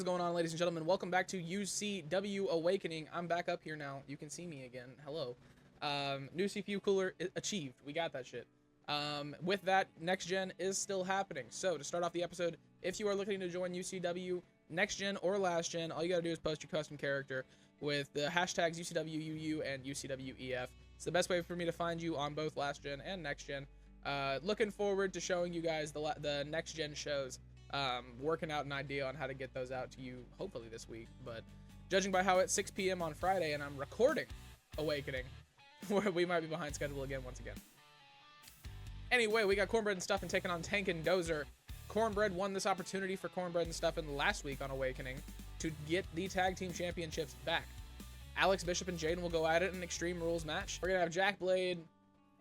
is going on, ladies and gentlemen? Welcome back to UCW Awakening. I'm back up here now. You can see me again. Hello. New CPU cooler achieved. We got that shit. With that, next gen is still happening. So to start off the episode, if you are looking to join UCW next gen or last gen, all you gotta do is post your custom character with the hashtags UCWUU and UCWEF. It's the best way for me to find you on both last gen and next gen. Looking forward to showing you guys the next gen shows. Working out an idea on how to get those out to you hopefully this week, but judging by how it's 6 p.m. on Friday and I'm recording Awakening, we might be behind schedule again once again. Anyway, we got Cornbread and Stuffin taking on Tank and Dozer. Cornbread won this opportunity for Cornbread and Stuffin last week on Awakening to get the tag team championships back. Alex Bishop and Jaden will go at it in an Extreme Rules match. We're gonna have Jack Blade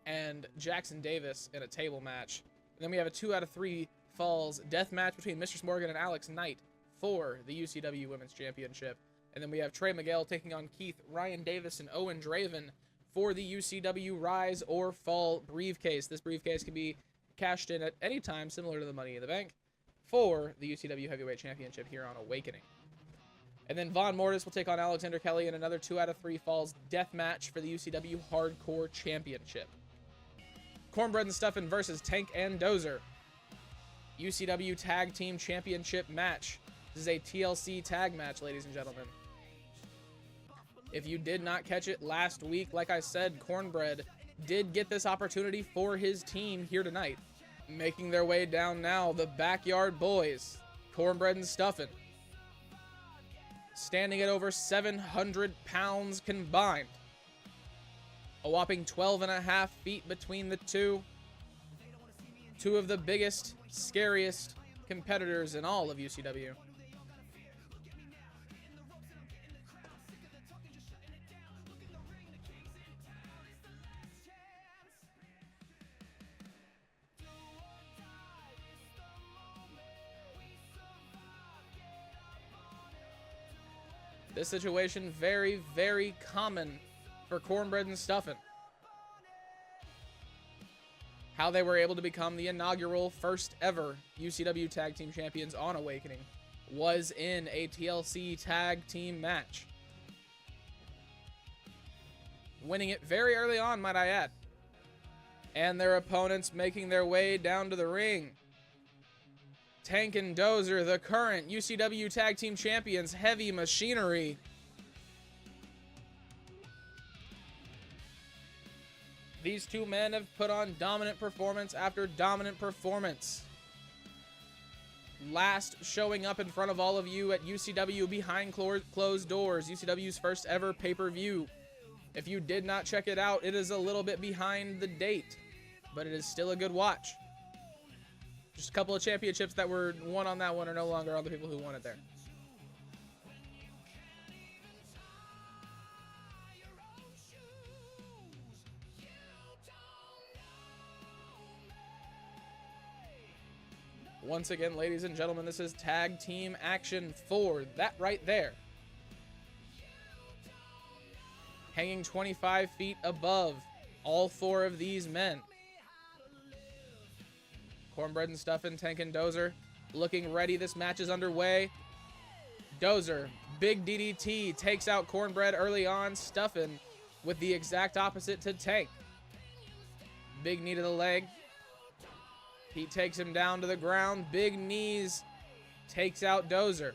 and Jackson Davis in a table match, and then we have a 2 out of 3 falls death match between Mistress Morgan and Alex Knight for the UCW Women's Championship. And then we have Trey Miguel taking on Keith, Ryan Davis, and Owen Draven for the UCW Rise or Fall briefcase. This briefcase can be cashed in at any time, similar to the Money in the Bank, for the UCW Heavyweight Championship here on Awakening. And then Von Mortis will take on Alexander Kelly in another 2 out of 3 falls death match for the UCW Hardcore Championship. Cornbread and Stuffin versus Tank and Dozer. UCW Tag Team Championship match. This is a TLC tag match, ladies and gentlemen. If you did not catch it last week, like I said, Cornbread did get this opportunity for his team here tonight. Making their way down now, the Backyard Boys, Cornbread and Stuffin. Standing at over 700 pounds combined. A whopping 12.5 feet between the two. Two of the biggest, scariest competitors in all of UCW. This situation very, very common for Cornbread and Stuffin. How they were able to become the inaugural first ever UCW Tag Team Champions on Awakening was in a TLC tag team match. Winning it very early on, might I add. And their opponents making their way down to the ring. Tank and Dozer, the current UCW Tag Team Champions, Heavy Machinery. These two men have put on dominant performance after dominant performance. Last showing up in front of all of you at UCW behind closed doors, UCW's first ever pay-per-view. If you did not check it out, it is a little bit behind the date, but it is still a good watch. Just a couple of championships that were won on that one are no longer on the people who won it there. Once again, ladies and gentlemen, this is tag team action for that right there. Hanging 25 feet above all 4 of these men. Cornbread and Stuffin, Tank and Dozer looking ready. This match is underway. Dozer, big DDT, takes out Cornbread early on. Stuffin with the exact opposite to Tank. Big knee to the leg. He takes him down to the ground. Big knees. Takes out Dozer.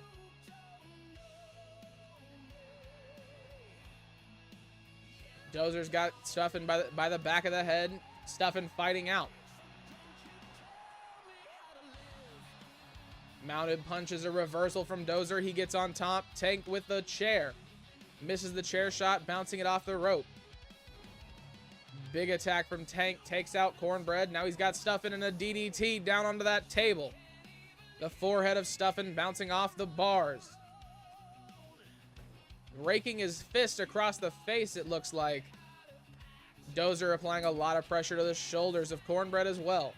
Dozer's got Stuffin by the back of the head. Stuffin fighting out. Mounted punches, a reversal from Dozer. He gets on top. Tank with the chair. Misses the chair shot, bouncing it off the rope. Big attack from Tank, takes out Cornbread. Now he's got Stuffin in a DDT down onto that table. The forehead of Stuffin bouncing off the bars. Raking his fist across the face, it looks like. Dozer applying a lot of pressure to the shoulders of Cornbread as well.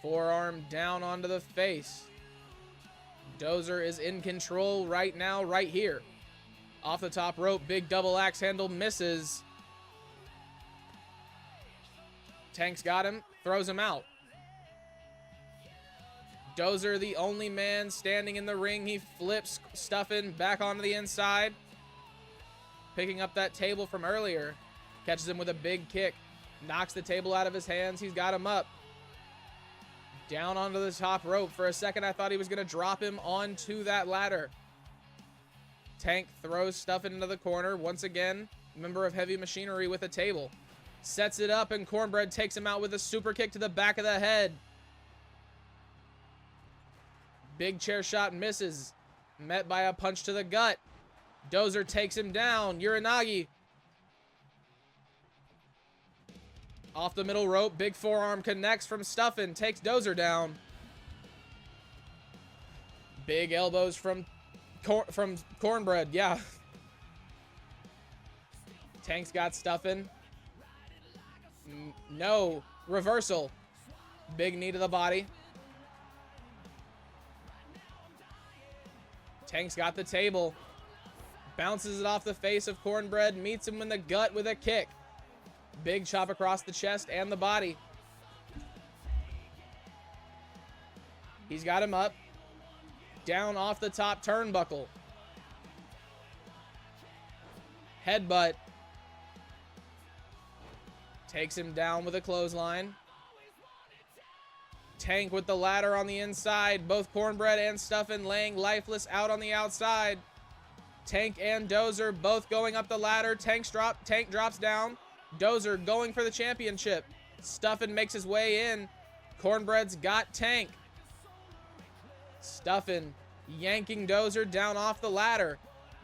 Forearm down onto the face. Dozer is in control right now, right here. Off the top rope, big double axe handle misses. Tank's got him, throws him out. Dozer, the only man standing in the ring. He flips Stuffin back onto the inside. Picking up that table from earlier. Catches him with a big kick. Knocks the table out of his hands. He's got him up. Down onto the top rope. For a second, I thought he was going to drop him onto that ladder. Tank throws Stuffin into the corner. Once again, member of Heavy Machinery with a table. Sets it up, and Cornbread takes him out with a super kick to the back of the head. Big chair shot misses. Met by a punch to the gut. Dozer takes him down. Uranagi. Off the middle rope. Big forearm connects from Stuffin. Takes Dozer down. Big elbows from Cornbread. Yeah. Tank's got Stuffin. No. Reversal. Big knee to the body. Tank's got the table. Bounces it off the face of Cornbread. Meets him in the gut with a kick. Big chop across the chest and the body. He's got him up. Down off the top turnbuckle. Headbutt. Takes him down with a clothesline. Tank with the ladder on the inside. Both Cornbread and Stuffin laying lifeless out on the outside. Tank and Dozer both going up the ladder. Tank drops down. Dozer going for the championship. Stuffin makes his way in. Cornbread's got Tank. Stuffin yanking Dozer down off the ladder.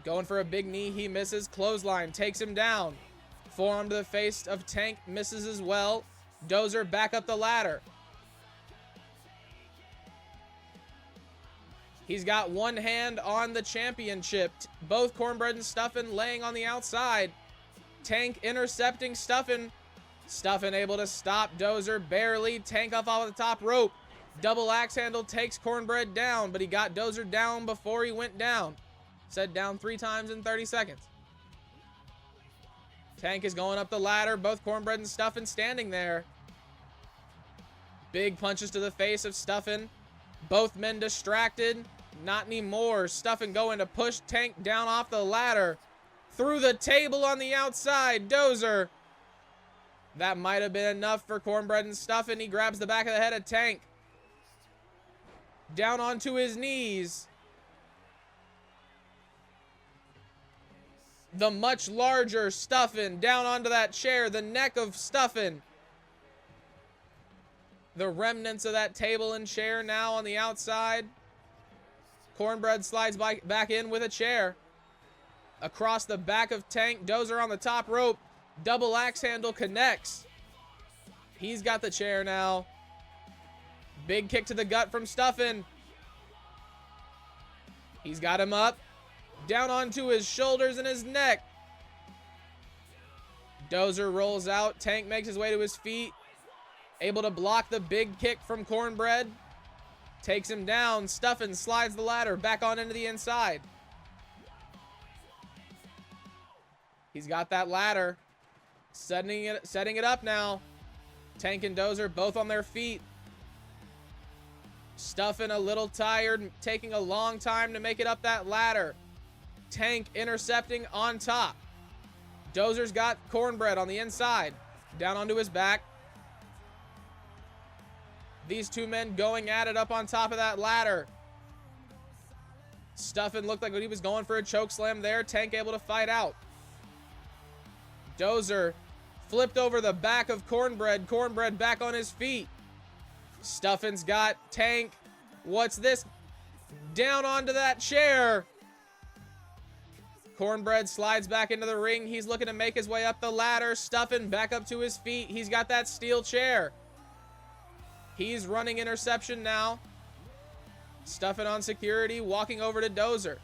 Going for a big knee. He misses. Clothesline takes him down. Forearm to the face of Tank misses as well. Dozer back up the ladder. He's got one hand on the championship. Both Cornbread and Stuffin laying on the outside. Tank intercepting Stuffin. Stuffin able to stop Dozer barely. Tank off the top rope. Double axe handle takes Cornbread down, but he got Dozer down before he went down. Said down 3 times in 30 seconds. Tank is going up the ladder. Both Cornbread and Stuffin standing there. Big punches to the face of Stuffin. Both men distracted. Not anymore. Stuffin going to push Tank down off the ladder. Through the table on the outside. Dozer. That might have been enough for Cornbread and Stuffin. He grabs the back of the head of Tank. Down onto his knees. The much larger Stuffin down onto that chair. The neck of Stuffin. The remnants of that table and chair now on the outside. Cornbread slides back in with a chair. Across the back of Tank. Dozer on the top rope. Double axe handle connects. He's got the chair now. Big kick to the gut from Stuffin. He's got him up. Down onto his shoulders and his neck. Dozer rolls out. Tank makes his way to his feet. Able to block the big kick from Cornbread. Takes him down. Stuffin slides the ladder back on into the inside. He's got that ladder. Setting it up now. Tank and Dozer both on their feet. Stuffin a little tired. Taking a long time to make it up that ladder. Tank intercepting on top. Dozer's got Cornbread on the inside. Down onto his back. These two men going at it up on top of that ladder. Stuffin looked like he was going for a choke slam there. Tank able to fight out. Dozer flipped over the back of Cornbread. Cornbread back on his feet. Stuffin's got Tank. What's this? Down onto that chair. Cornbread slides back into the ring. He's looking to make his way up the ladder. Stuffin back up to his feet. He's got that steel chair. He's running interception now. Stuffin on security, walking over to Dozer.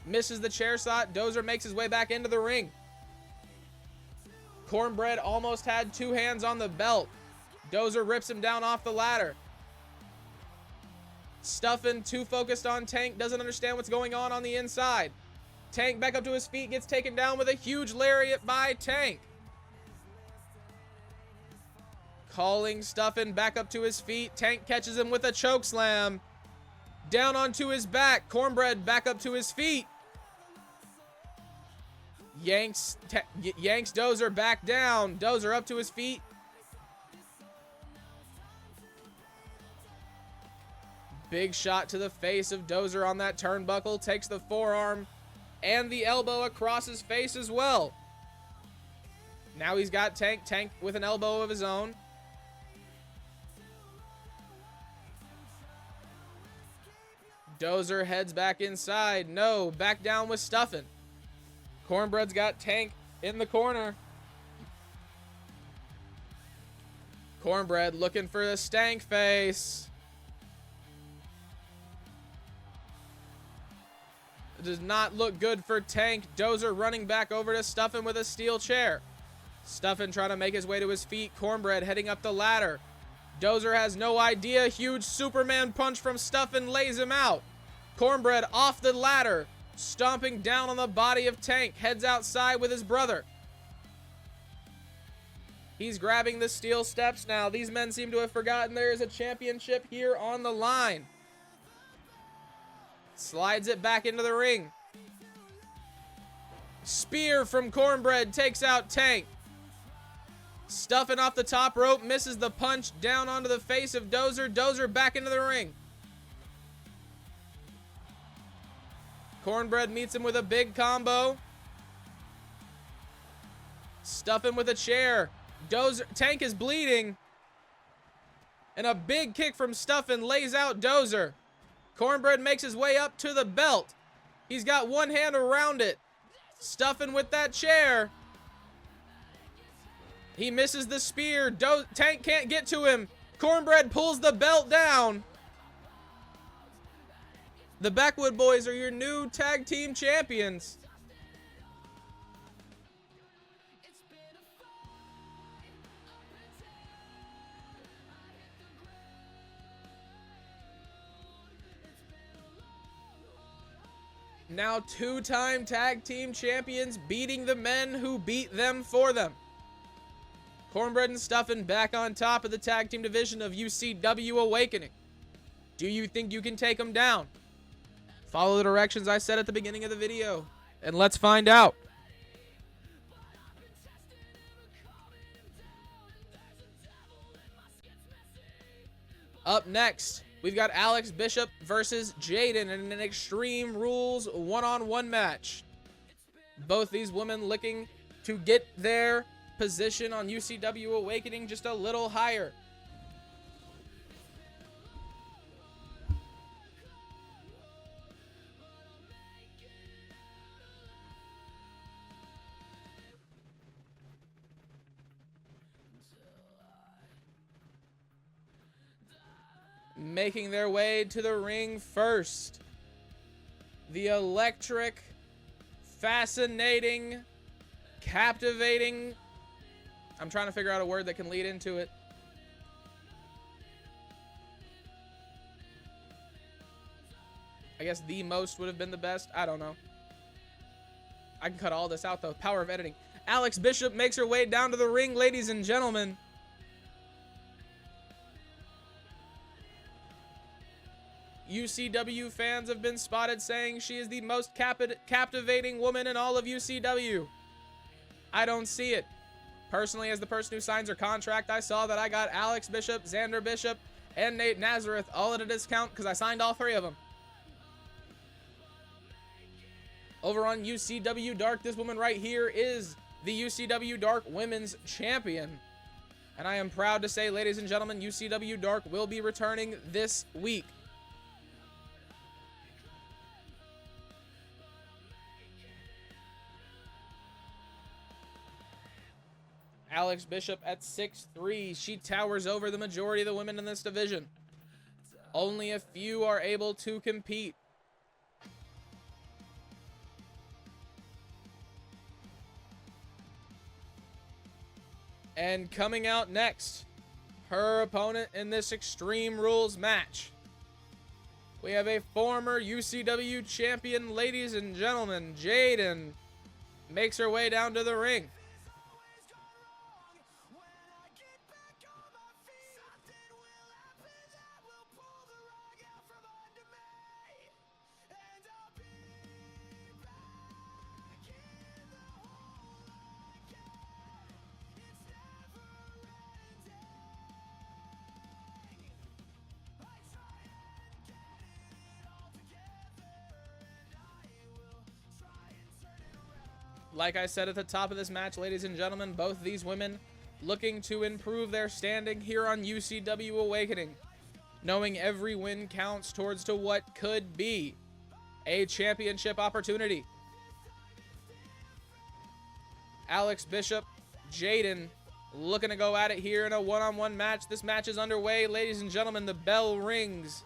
Misses the chair shot. Dozer makes his way back into the ring. Cornbread almost had 2 hands on the belt. Dozer rips him down off the ladder. Stuffin too focused on Tank, doesn't understand what's going on the inside. Tank back up to his feet, gets taken down with a huge lariat by Tank. Calling Stuffin back up to his feet. Tank catches him with a choke slam. down onto his back. Cornbread back up to his feet. Yanks Dozer back down. Dozer up to his feet. Big shot to the face of Dozer on that turnbuckle. Takes the forearm and the elbow across his face as well. Now he's got Tank with an elbow of his own. Dozer heads back inside. No, back down with Stuffin'. Cornbread's got Tank in the corner. Cornbread looking for the stank face. It does not look good for Tank. Dozer running back over to Stuffin' with a steel chair. Stuffin' trying to make his way to his feet. Cornbread heading up the ladder. Dozer has no idea. Huge Superman punch from Stuffin' lays him out. Cornbread off the ladder, stomping down on the body of Tank. Heads outside with his brother. He's grabbing the steel steps now. These men seem to have forgotten there is a championship here on the line. Slides it back into the ring. Spear from Cornbread takes out Tank. Stuffin' off the top rope, misses the punch down onto the face of Dozer. Dozer back into the ring. Cornbread meets him with a big combo. Stuffin' with a chair. Tank is bleeding. And a big kick from Stuffin' lays out Dozer. Cornbread makes his way up to the belt. He's got one hand around it. Stuffin' with that chair. He misses the spear. Tank can't get to him. Cornbread pulls the belt down. The Backwood Boys are your new tag team champions. Now two-time tag team champions beating the men who beat them for them. Cornbread and Stuffin' back on top of the tag team division of UCW Awakening. Do you think you can take them down? Follow the directions I said at the beginning of the video, and let's find out. Up next, we've got Alex Bishop versus Jaden in an Extreme Rules one-on-one match. Both these women looking to get their position on UCW Awakening just a little higher. Making their way to the ring first, the electric, fascinating, captivating, I'm trying to figure out a word that can lead into it, I guess the most would have been the best. I don't know. I can cut all this out though. Power of editing. Alex Bishop makes her way down to the ring, ladies and gentlemen. UCW fans have been spotted saying she is the most captivating woman in all of UCW. I don't see it. Personally, as the person who signs her contract, I saw that I got Alex Bishop, Xander Bishop, and Nate Nazareth all at a discount because I signed all three of them. Over on UCW Dark, this woman right here is the UCW Dark Women's Champion. And I am proud to say, ladies and gentlemen, UCW Dark will be returning this week. Alex Bishop at 6'3". She towers over the majority of the women in this division. Only a few are able to compete. And coming out next, her opponent in this Extreme Rules match, we have a former UCW champion, ladies and gentlemen. Jaden makes her way down to the ring. like I said at the top of this match, ladies and gentlemen, both these women looking to improve their standing here on UCW Awakening, knowing every win counts towards to what could be a championship opportunity. Alex Bishop, Jaden, looking to go at it here in a one-on-one match. This match is underway, ladies and gentlemen. The bell rings.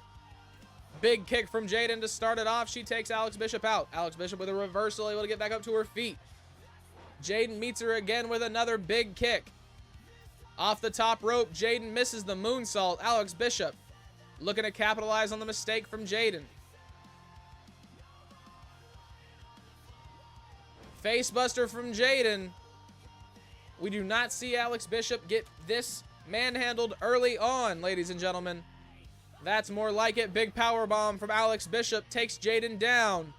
Big kick from Jaden to start it off. She takes Alex Bishop out. Alex Bishop with a reversal, able to get back up to her feet. Jaden meets her again with another big kick. Off the top rope, Jaden misses the moonsault. Alex Bishop looking to capitalize on the mistake from Jaden. Facebuster from Jaden. We do not see Alex Bishop get this manhandled early on, ladies and gentlemen. That's more like it. Big power bomb from Alex Bishop takes Jaden down.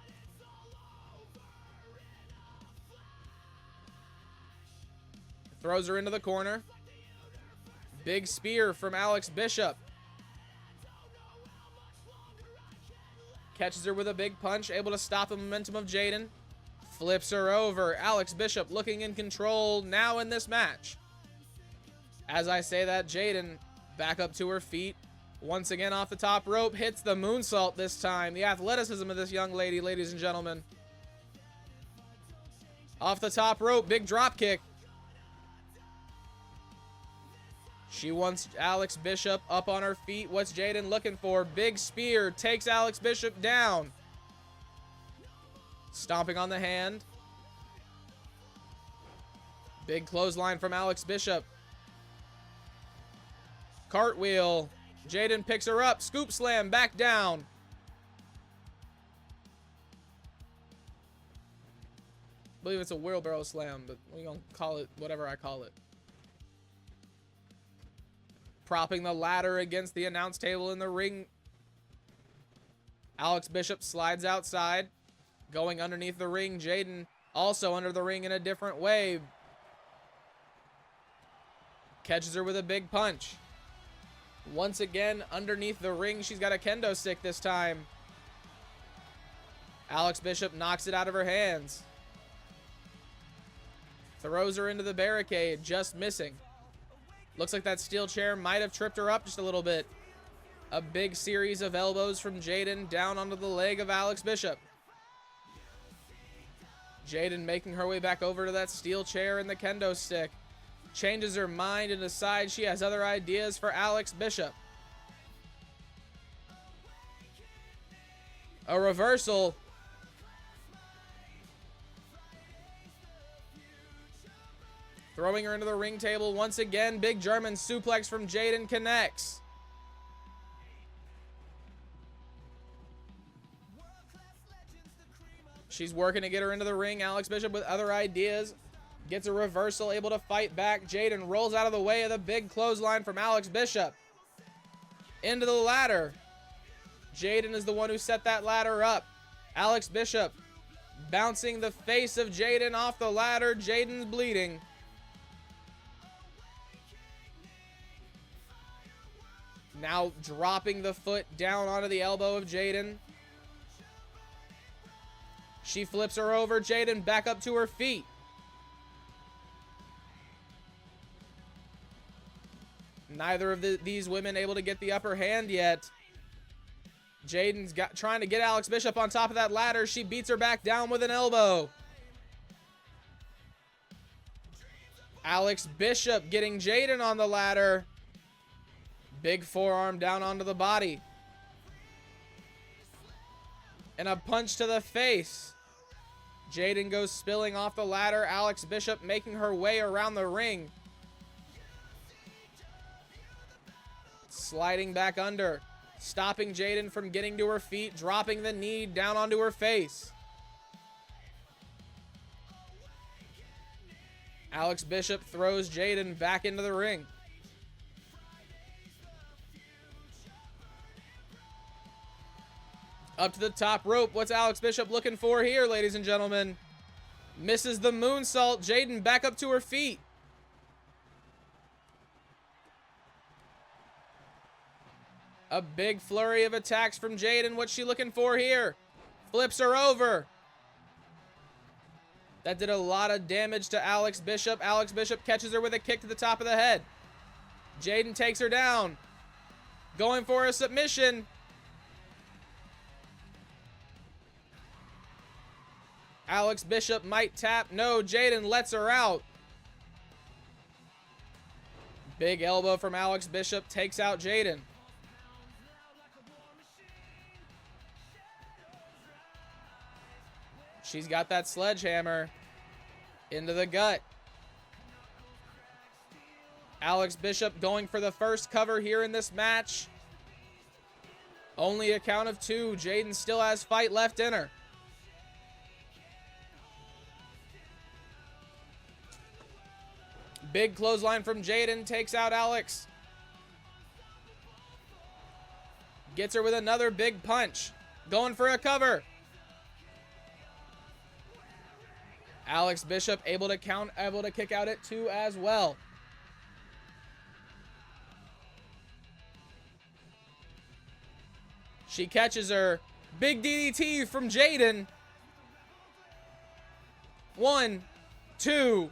Throws her into the corner. Big spear from Alex Bishop. Catches her with a big punch, able to stop the momentum of Jaden. Flips her over. Alex Bishop looking in control now in this match. As I say that, Jaden back up to her feet. Once again off the top rope, hits the moonsault this time. The athleticism of this young lady, ladies and gentlemen. Off the top rope, big drop kick. She wants Alex Bishop up on her feet. What's Jaden looking for? Big spear takes Alex Bishop down. Stomping on the hand. Big clothesline from Alex Bishop. Cartwheel. Jaden picks her up. Scoop slam back down. I believe it's a wheelbarrow slam, but we're going to call it whatever I call it. Propping the ladder against the announce table in the ring. Alex Bishop slides outside. Going underneath the ring. Jaden also under the ring in a different way. Catches her with a big punch. Once again, underneath the ring, she's got a kendo stick this time. Alex Bishop knocks it out of her hands. Throws her into the barricade, just missing. Looks like that steel chair might have tripped her up just a little bit. A big series of elbows from Jaden down onto the leg of Alex Bishop. Jaden making her way back over to that steel chair and the kendo stick. Changes her mind and decides she has other ideas for Alex Bishop. A reversal. Throwing her into the ring table once again. Big German suplex from Jaden connects. She's working to get her into the ring. Alex Bishop with other ideas. Gets a reversal, able to fight back. Jaden rolls out of the way of the big clothesline from Alex Bishop. Into the ladder. Jaden is the one who set that ladder up. Alex Bishop bouncing the face of Jaden off the ladder. Jaden's bleeding. Now dropping the foot down onto the elbow of Jaden. She flips her over. Jaden back up to her feet. Neither of these women able to get the upper hand yet. Jaden's trying to get Alex Bishop on top of that ladder. She beats her back down with an elbow. Alex Bishop getting Jaden on the ladder. Big forearm down onto the body. And a punch to the face. Jaden goes spilling off the ladder. Alex Bishop making her way around the ring. Sliding back under. Stopping Jaden from getting to her feet. Dropping the knee down onto her face. Alex Bishop throws Jaden back into the ring. Up to the top rope. What's Alex Bishop looking for here, ladies and gentlemen? Misses the moonsault. Jaden back up to her feet. A big flurry of attacks from Jaden. What's she looking for here? Flips her over. That did a lot of damage to Alex Bishop. Alex Bishop catches her with a kick to the top of the head. Jaden takes her down. Going for a submission. Alex Bishop might tap. No, Jaden lets her out. Big elbow from Alex Bishop takes out Jaden. She's got that sledgehammer into the gut. Alex Bishop going for the first cover here in this match. Only a count of 2. Jaden still has fight left in her. Big clothesline from Jaden takes out Alex. Gets her with another big punch. Going for a cover. Alex Bishop able to kick out at 2 as well. She catches her. Big DDT from Jaden. 1, 2.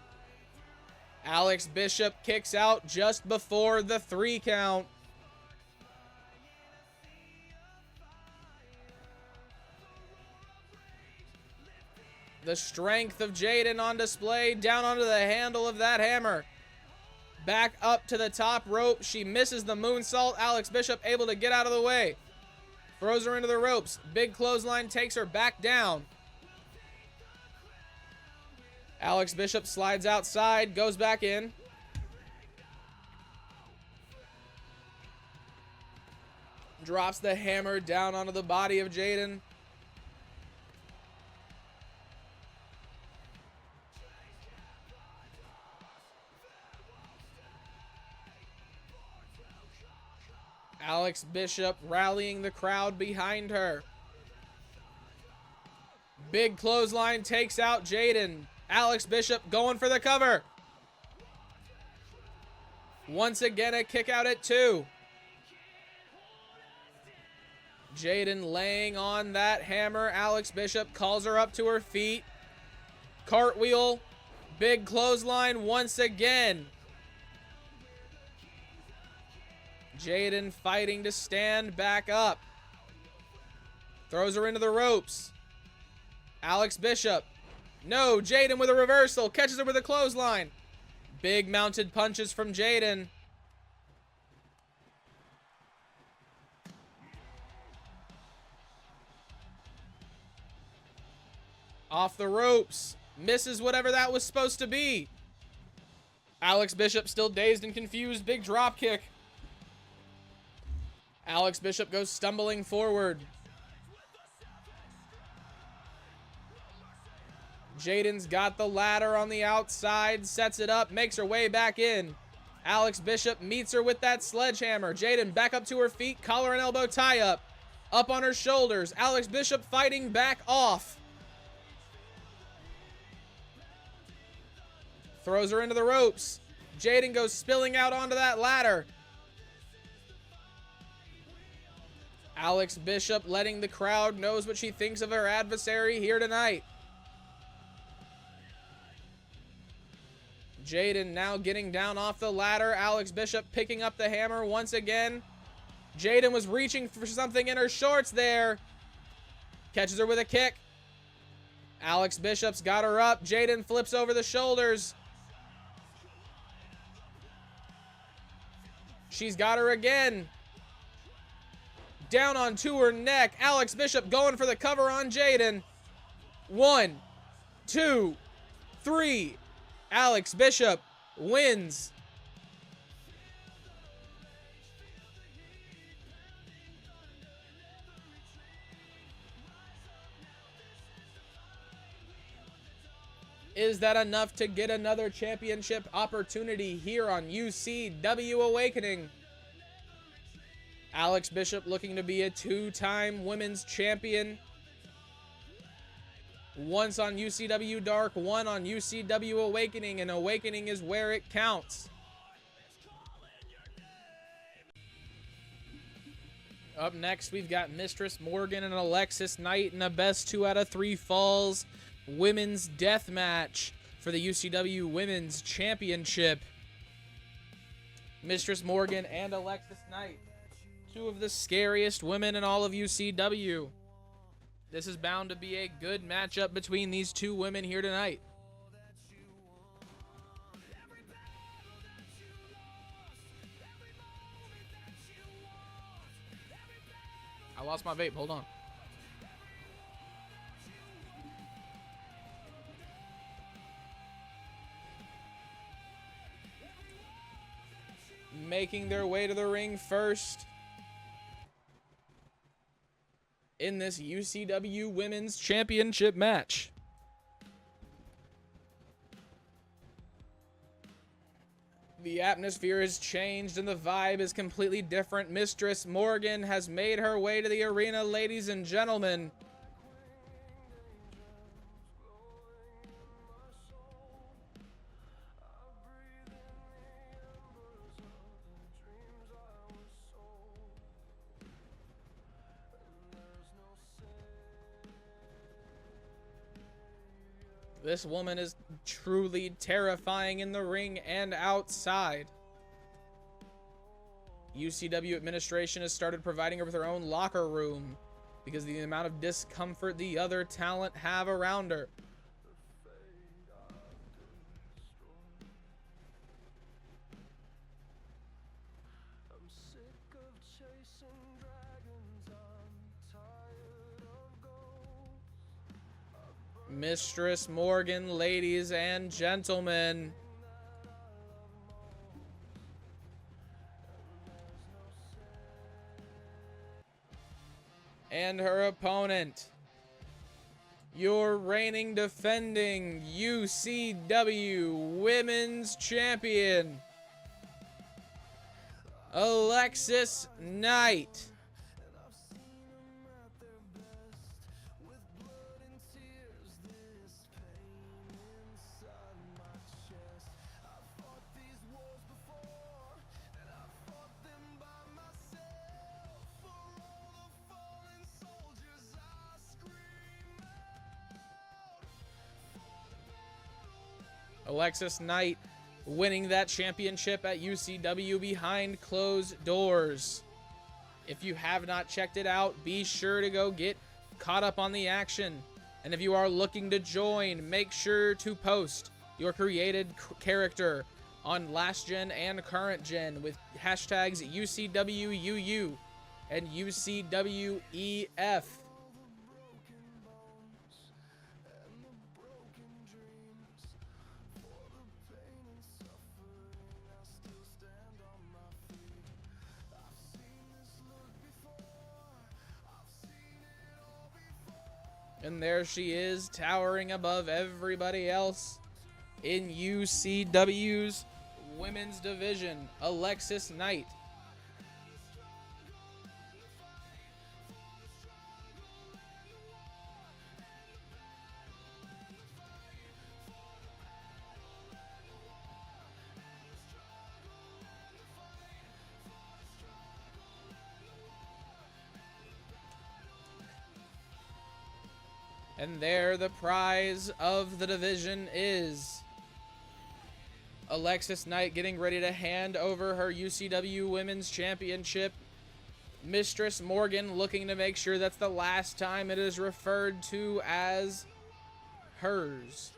Alex Bishop kicks out just before the 3 count. The strength of Jaden on display. Down onto the handle of that hammer. Back up to the top rope. She misses the moonsault. Alex Bishop able to get out of the way. Throws her into the ropes. Big clothesline takes her back down. Alex Bishop slides outside, goes back in. Drops the hammer down onto the body of Jaden. Alex Bishop rallying the crowd behind her. Big clothesline takes out Jaden. Alex Bishop going for the cover. Once again, a kick out at 2. Jaden laying on that hammer. Alex Bishop calls her up to her feet. Cartwheel. Big clothesline once again. Jaden fighting to stand back up. Throws her into the ropes. Alex Bishop. No, Jaden with a reversal. Catches her with a clothesline. Big mounted punches from Jaden. Off the ropes. Misses whatever that was supposed to be. Alex Bishop still dazed and confused. Big drop kick. Alex Bishop goes stumbling forward. Jaden's got the ladder on the outside, sets it up, makes her way back in. Alex Bishop meets her with that sledgehammer. Jaden back up to her feet, collar and elbow tie up. Up on her shoulders. Alex Bishop fighting back off. Throws her into the ropes. Jaden goes spilling out onto that ladder. Alex Bishop letting the crowd knows what she thinks of her adversary here tonight. Jaden now getting down off the ladder. Alex Bishop picking up the hammer once again. Jaden was reaching for something in her shorts there. Catches her with a kick. Alex Bishop's got her up. Jaden flips over the shoulders. She's got her again. Down onto her neck. Alex Bishop going for the cover on Jaden. 1, 2, 3. Alex Bishop wins. Is that enough to get another championship opportunity here on UCW Awakening? Alex Bishop looking to be a 2-time women's champion. Once on UCW Dark, 1 on UCW Awakening, and Awakening is where it counts. Up next, we've got Mistress Morgan and Alexis Knight in a best 2 out of 3 falls women's death match for the UCW Women's Championship. Mistress Morgan and Alexis Knight, two of the scariest women in all of UCW. This is bound to be a good matchup between these two women here tonight. I lost my vape, hold on. Making their way to the ring first in this UCW Women's Championship match. The atmosphere has changed and the vibe is completely different. Mistress Morgan has made her way to the arena, ladies and gentlemen. This woman is truly terrifying in the ring and outside. UCW administration has started providing her with her own locker room because of the amount of discomfort the other talent have around her. Mistress Morgan, ladies and gentlemen. And her opponent, your reigning defending UCW Women's Champion, Alexis Knight. Alexis Knight winning that championship at UCW behind closed doors. If you have not checked it out, be sure to go get caught up on the action. And if you are looking to join, make sure to post your created character on last gen and current gen with hashtags UCWUU and UCWEF. And there she is, towering above everybody else in UCW's women's division, Alexis Knight. And there the prize of the division is Alexis Knight getting ready to hand over her UCW Women's Championship. Mistress Morgan looking to make sure that's the last time it is referred to as hers.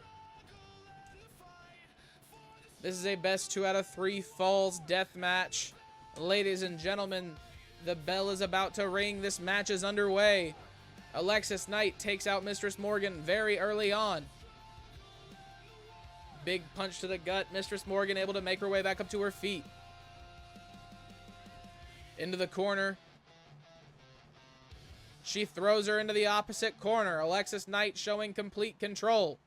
This is a best 2 out of 3 falls death match. Ladies and gentlemen, the bell is about to ring. This match is underway. Alexis Knight takes out Mistress Morgan very early on. Big punch to the gut. Mistress Morgan able to make her way back up to her feet. Into the corner. She throws her into the opposite corner. Alexis Knight showing complete control.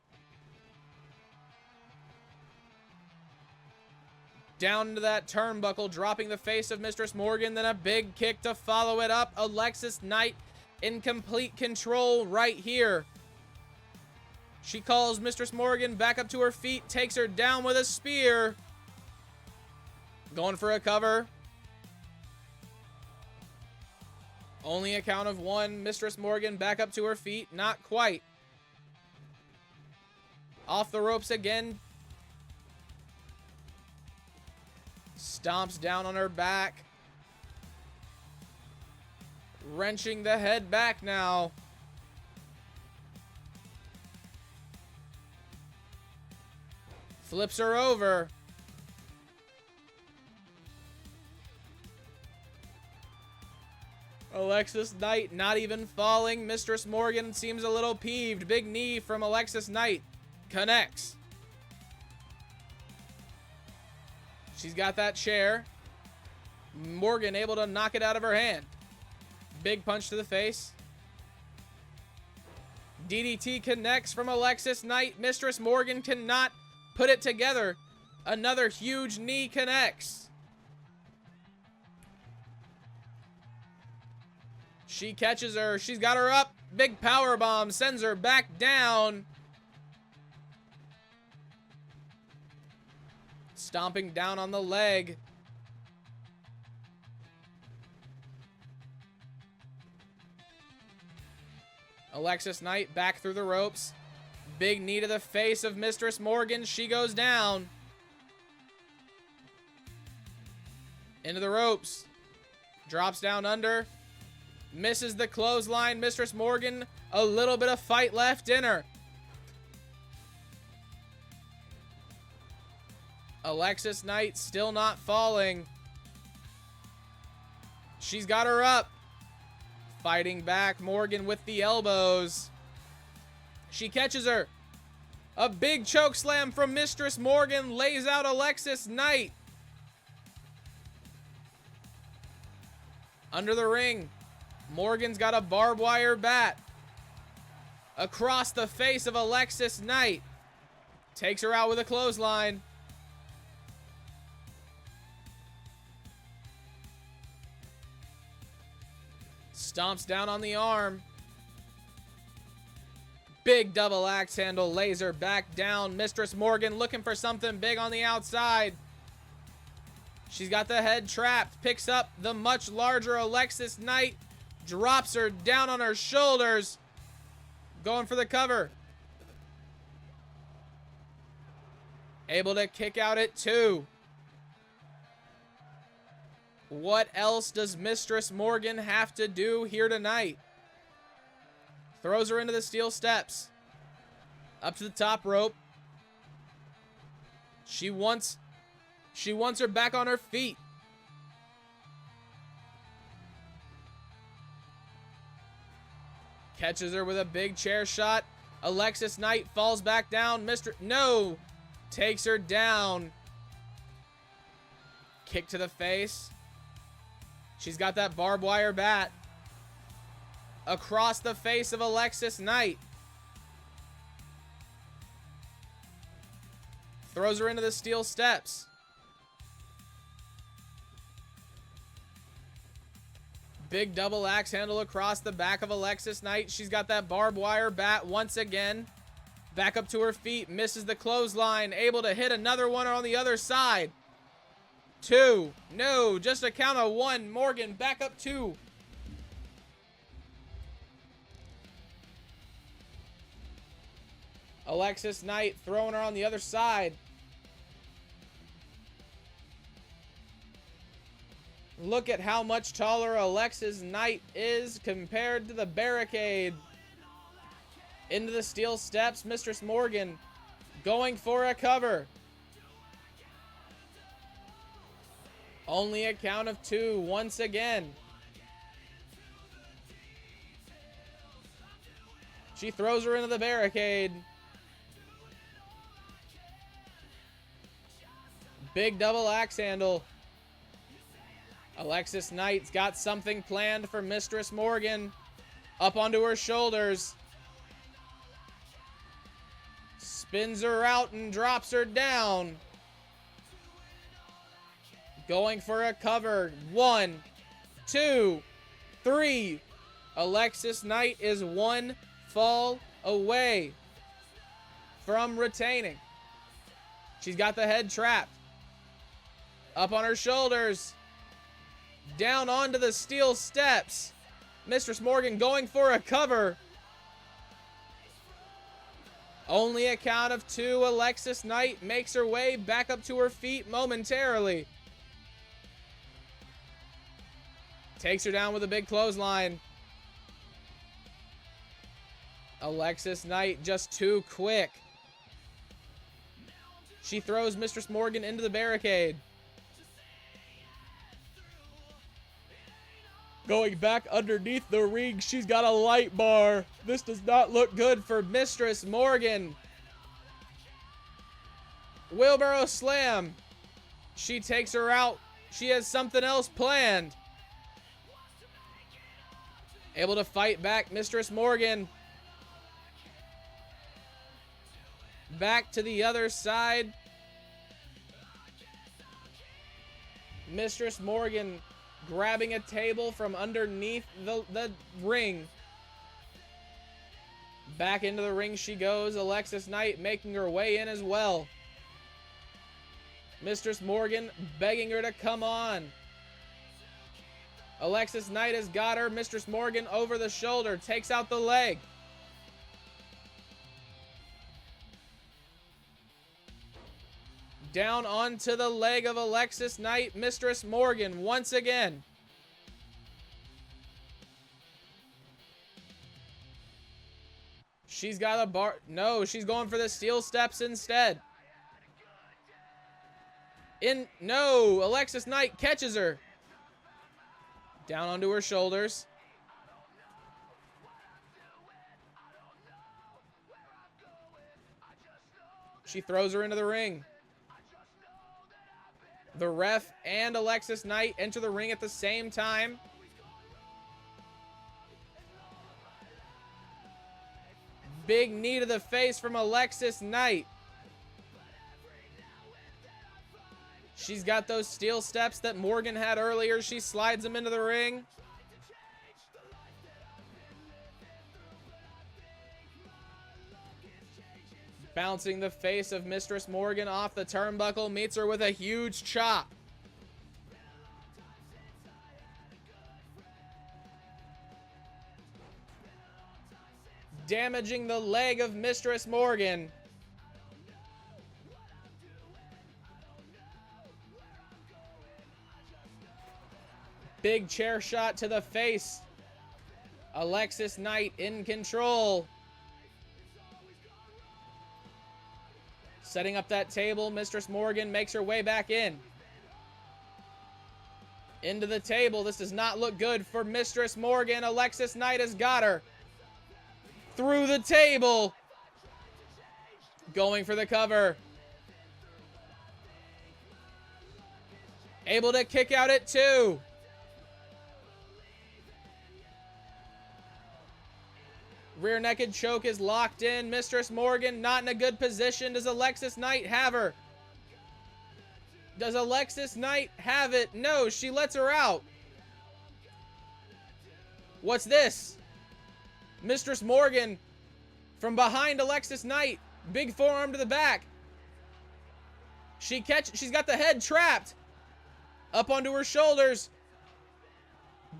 Down into that turnbuckle, dropping the face of Mistress Morgan, then a big kick to follow it up. Alexis Knight in complete control right here. She calls Mistress Morgan back up to her feet, takes her down with a spear. Going for a cover. Only a count of 1. Mistress Morgan back up to her feet. Not quite. Off the ropes again. Stomps down on her back. Wrenching the head back now. Flips her over. Alexis Knight not even falling. Mistress Morgan seems a little peeved. Big knee from Alexis Knight. Connects. She's got that chair. Morgan able to knock it out of her hand. Big punch to the face. DDT connects from Alexis Knight. Mistress Morgan cannot put it together. Another huge knee connects. She catches her. She's got her up. Big power bomb sends her back down. Stomping down on the leg. Alexis Knight back through the ropes. Big knee to the face of Mistress Morgan. She goes down. Into the ropes. Drops down under. Misses the clothesline. Mistress Morgan, a little bit of fight left in her. Alexis Knight still not falling. She's got her up. Fighting back, Morgan with the elbows. She catches her. A big choke slam from Mistress Morgan lays out Alexis Knight. Under the ring, Morgan's got a barbed wire bat. Across the face of Alexis Knight. Takes her out with a clothesline. Stomps down on the arm. Big double axe handle lays her back down. Mistress Morgan looking for something big on the outside. She's got the head trapped. Picks up the much larger Alexis Knight. Drops her down on her shoulders. Going for the cover. Able to kick out at 2. What else does Mistress Morgan have to do here tonight? Throws her into the steel steps. Up to the top rope. She wants her back on her feet. Catches her with a big chair shot. Alexis Knight falls back down. No! Takes her down. Kick to the face. She's got that barbed wire bat. Across the face of Alexis Knight. Throws her into the steel steps. Big double axe handle across the back of Alexis Knight. She's got that barbed wire bat once again. Back up to her feet. Misses the clothesline. Able to hit another one on the other side. 2. No, just a count of 1. Morgan back up 2. Alexis Knight throwing her on the other side. Look at how much taller Alexis Knight is compared to the barricade. Into the steel steps, Mistress Morgan going for a cover. Only a count of 2 once again. She throws her into the barricade. Big double axe handle. Alexis Knight's got something planned for Mistress Morgan. Up onto her shoulders. Spins her out and drops her down. Going for a cover. 1, 2, 3. Alexis Knight is 1 fall away from retaining. She's got the head trapped. Up on her shoulders. Down onto the steel steps. Mistress Morgan going for a cover. Only a count of 2. Alexis Knight makes her way back up to her feet momentarily. Takes her down with a big clothesline. Alexis Knight just too quick. She throws Mistress Morgan into the barricade. Going back underneath the ring, she's got a light bar. This does not look good for Mistress Morgan. Wheelbarrow slam. She takes her out. She has something else planned. Able to fight back, Mistress Morgan. Back to the other side. Mistress Morgan grabbing a table from underneath the ring. Back into the ring she goes. Alexis Knight making her way in as well. Mistress Morgan begging her to come on. Alexis Knight has got her. Mistress Morgan over the shoulder. Takes out the leg. Down onto the leg of Alexis Knight. Mistress Morgan once again. She's got a bar. No, she's going for the steel steps instead. No, Alexis Knight catches her. Down onto her shoulders. She throws her into the ring. The ref and Alexis Knight enter the ring at the same time. Big knee to the face from Alexis Knight. She's got those steel steps that Morgan had earlier. She slides them into the ring. Bouncing the face of Mistress Morgan off the turnbuckle. Meets her with a huge chop. Damaging the leg of Mistress Morgan. Big chair shot to the face. Alexis Knight in control. Setting up that table. Mistress Morgan makes her way back in. Into the table. This does not look good for Mistress Morgan. Alexis Knight has got her. Through the table. Going for the cover. Able to kick out at 2. Rear naked choke is locked in. Mistress Morgan not in a good position. Does Alexis Knight have her? Does Alexis Knight have it? No, she lets her out. What's this? Mistress Morgan from behind Alexis Knight. Big forearm to the back. She's got the head trapped. Up onto her shoulders.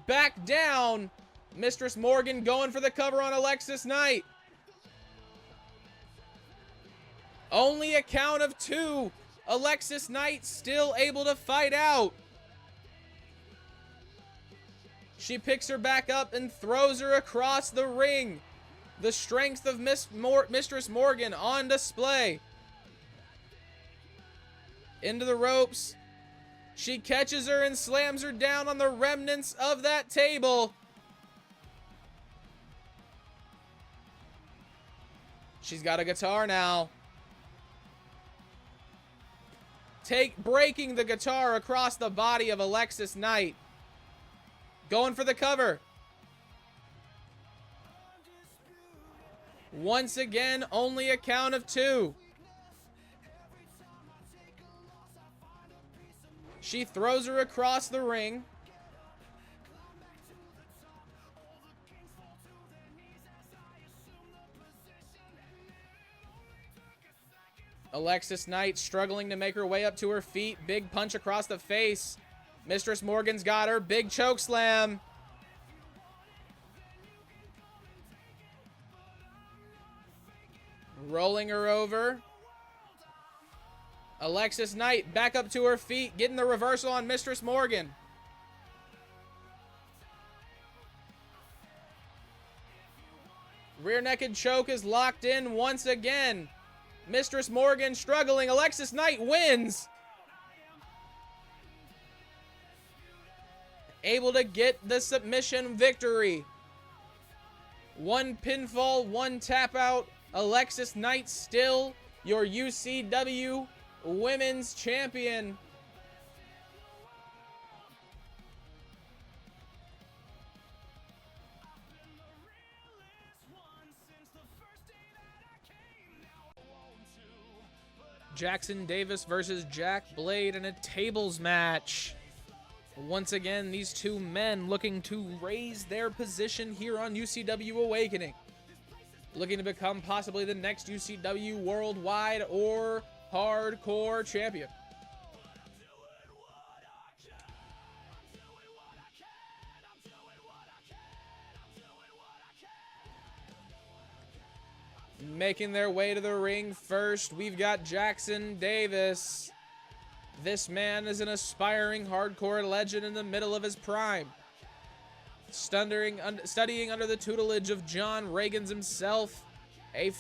Back down. Mistress Morgan going for the cover on Alexis Knight. Only a count of 2. Alexis Knight still able to fight out. She picks her back up and throws her across the ring. The strength of Mistress Morgan on display. Into the ropes. She catches her and slams her down on the remnants of that table. She's got a guitar now. Breaking the guitar across the body of Alexis Knight. Going for the cover. Once again, only a count of 2. She throws her across the ring. Alexis Knight struggling to make her way up to her feet. Big punch across the face. Mistress Morgan's got her. Big choke slam. rolling her over. Alexis Knight back up to her feet, getting the reversal on Mistress Morgan. Rear naked choke is locked in once again. Mistress Morgan struggling. Alexis Knight wins. Able to get the submission victory. One pinfall, one tap out. Alexis Knight still your UCW Women's Champion. Jackson Davis versus Jack Blade in a tables match. Once again, these two men looking to raise their position here on UCW Awakening. Looking to become possibly the next UCW Worldwide or Hardcore Champion. Making their way to the ring first, we've got Jackson Davis. This man is an aspiring hardcore legend in the middle of his prime. Studying under the tutelage of John Reagans himself, a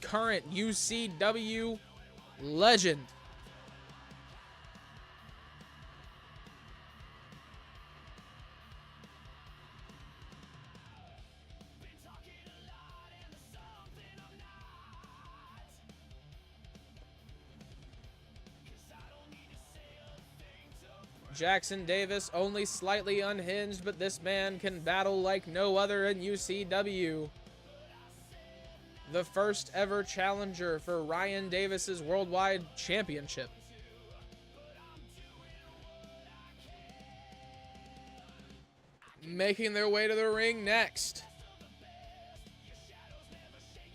current UCW legend. Jackson Davis only slightly unhinged, but this man can battle like no other in UCW. The first ever challenger for Ryan Davis's Worldwide Championship. Making their way to the ring next,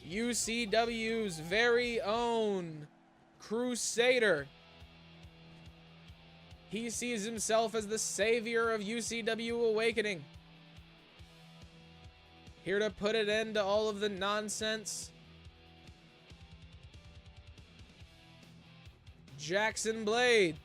UCW's very own Crusader. He sees himself as the savior of UCW Awakening. Here to put an end to all of the nonsense. Jackson Blade.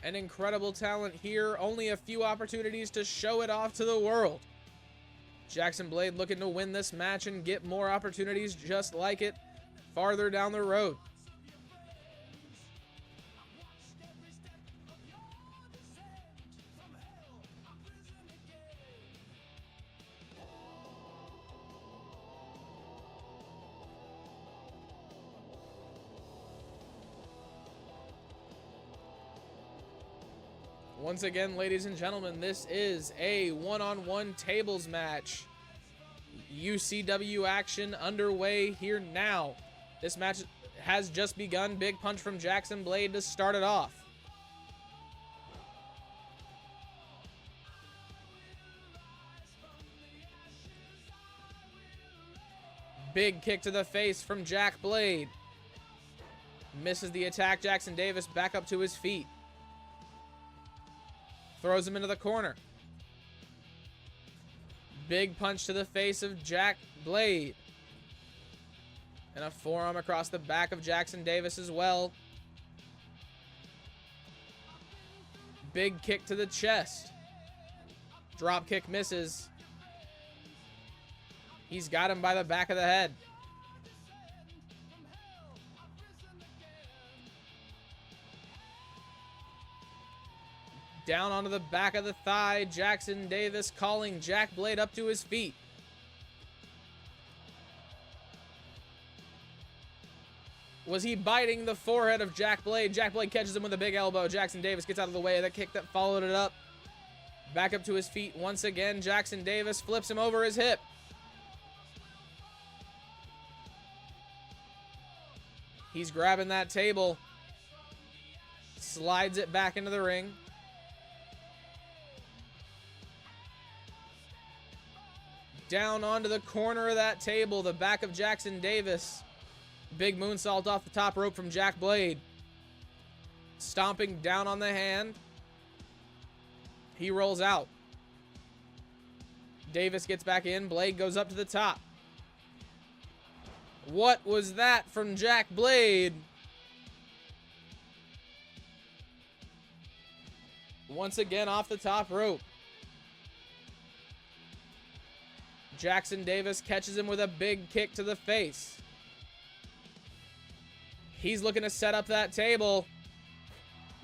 An incredible talent here. Only a few opportunities to show it off to the world. Jackson Blade looking to win this match and get more opportunities just like it farther down the road. Once again, ladies and gentlemen, this is a one-on-one tables match. UCW action underway here now. This match has just begun. Big punch from Jackson Blade to start it off. Big kick to the face from Jack Blade. Misses the attack. Jackson Davis back up to his feet. Throws him into the corner. Big punch to the face of Jack Blade. And a forearm across the back of Jackson Davis as well. Big kick to the chest. Drop kick misses. He's got him by the back of the head. Down onto the back of the thigh. Jackson Davis calling Jack Blade up to his feet. Was he biting the forehead of Jack Blade? Jack Blade catches him with a big elbow. Jackson Davis gets out of the way of the kick that followed it up. Back up to his feet once again. Jackson Davis flips him over his hip. He's grabbing that table. Slides it back into the ring. Down onto the corner of that table, the back of Jackson Davis. Big moonsault off the top rope from Jack Blade. Stomping down on the hand. He rolls out. Davis gets back in. Blade goes up to the top. What was that from Jack Blade? Once again off the top rope. Jackson Davis catches him with a big kick to the face. He's looking to set up that table.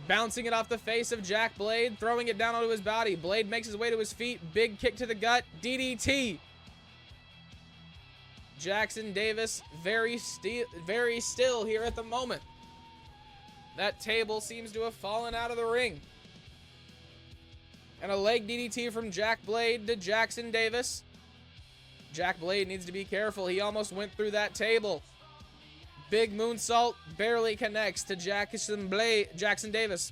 Bouncing it off the face of Jack Blade, throwing it down onto his body. Blade makes his way to his feet. Big kick to the gut. DDT. Jackson Davis very still here at the moment. That table seems to have fallen out of the ring. And a leg DDT from Jack Blade to Jackson Davis. Jack Blade needs to be careful. He almost went through that table. Big moonsault barely connects to Jackson Davis.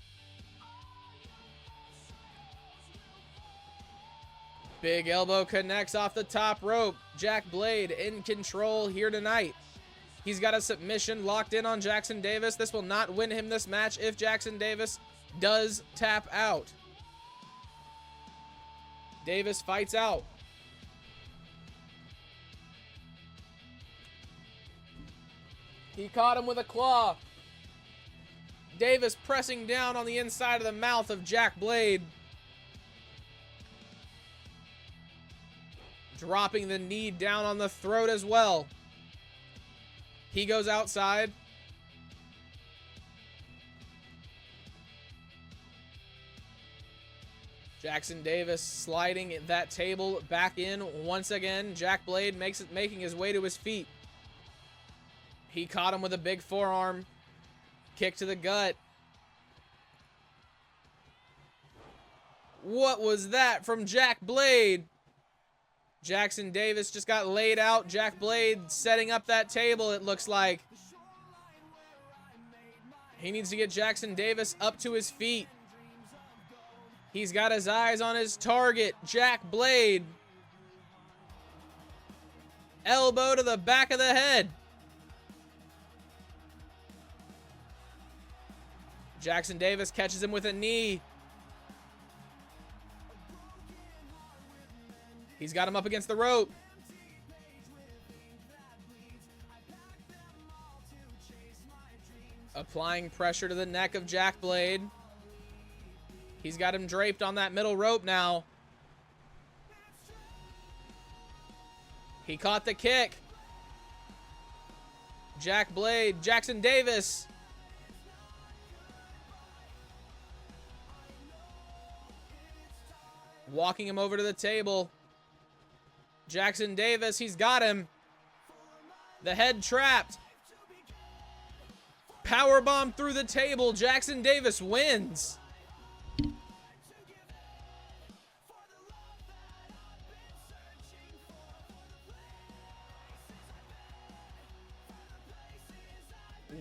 Big elbow connects off the top rope. Jack Blade in control here tonight. He's got a submission locked in on Jackson Davis. This will not win him this match if Jackson Davis does tap out. Davis fights out. He caught him with a claw. Davis pressing down on the inside of the mouth of Jack Blade. Dropping the knee down on the throat as well. He goes outside. Jackson Davis sliding that table back in once again. Jack Blade making his way to his feet. He caught him with a big forearm. Kick to the gut. What was that from Jack Blade? Jackson Davis just got laid out. Jack Blade setting up that table, it looks like. He needs to get Jackson Davis up to his feet. He's got his eyes on his target, Jack Blade. Elbow to the back of the head. Jackson Davis catches him with a knee. He's got him up against the rope. Applying pressure to the neck of Jack Blade. He's got him draped on that middle rope now. He caught the kick. Jack Blade, Jackson Davis. Walking him over to the table. Jackson Davis, he's got him. The head trapped. Powerbomb through the table. Jackson Davis wins.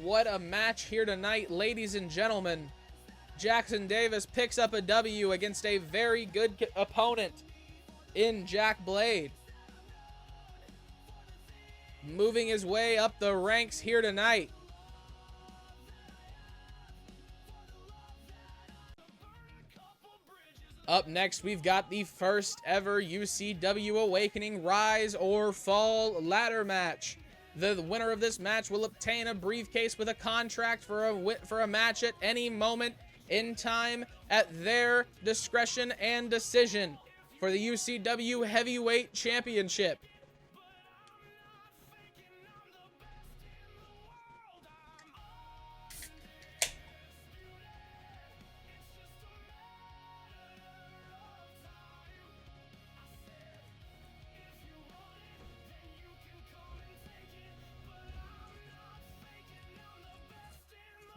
What a match here tonight, ladies and gentlemen. Jackson Davis picks up a W against a very good opponent in Jack Blade. Moving his way up the ranks here tonight. Up next, we've got the first ever UCW Awakening Rise or Fall ladder match. The winner of this match will obtain a briefcase with a contract for a match at any moment in time at their discretion and decision for the UCW Heavyweight Championship.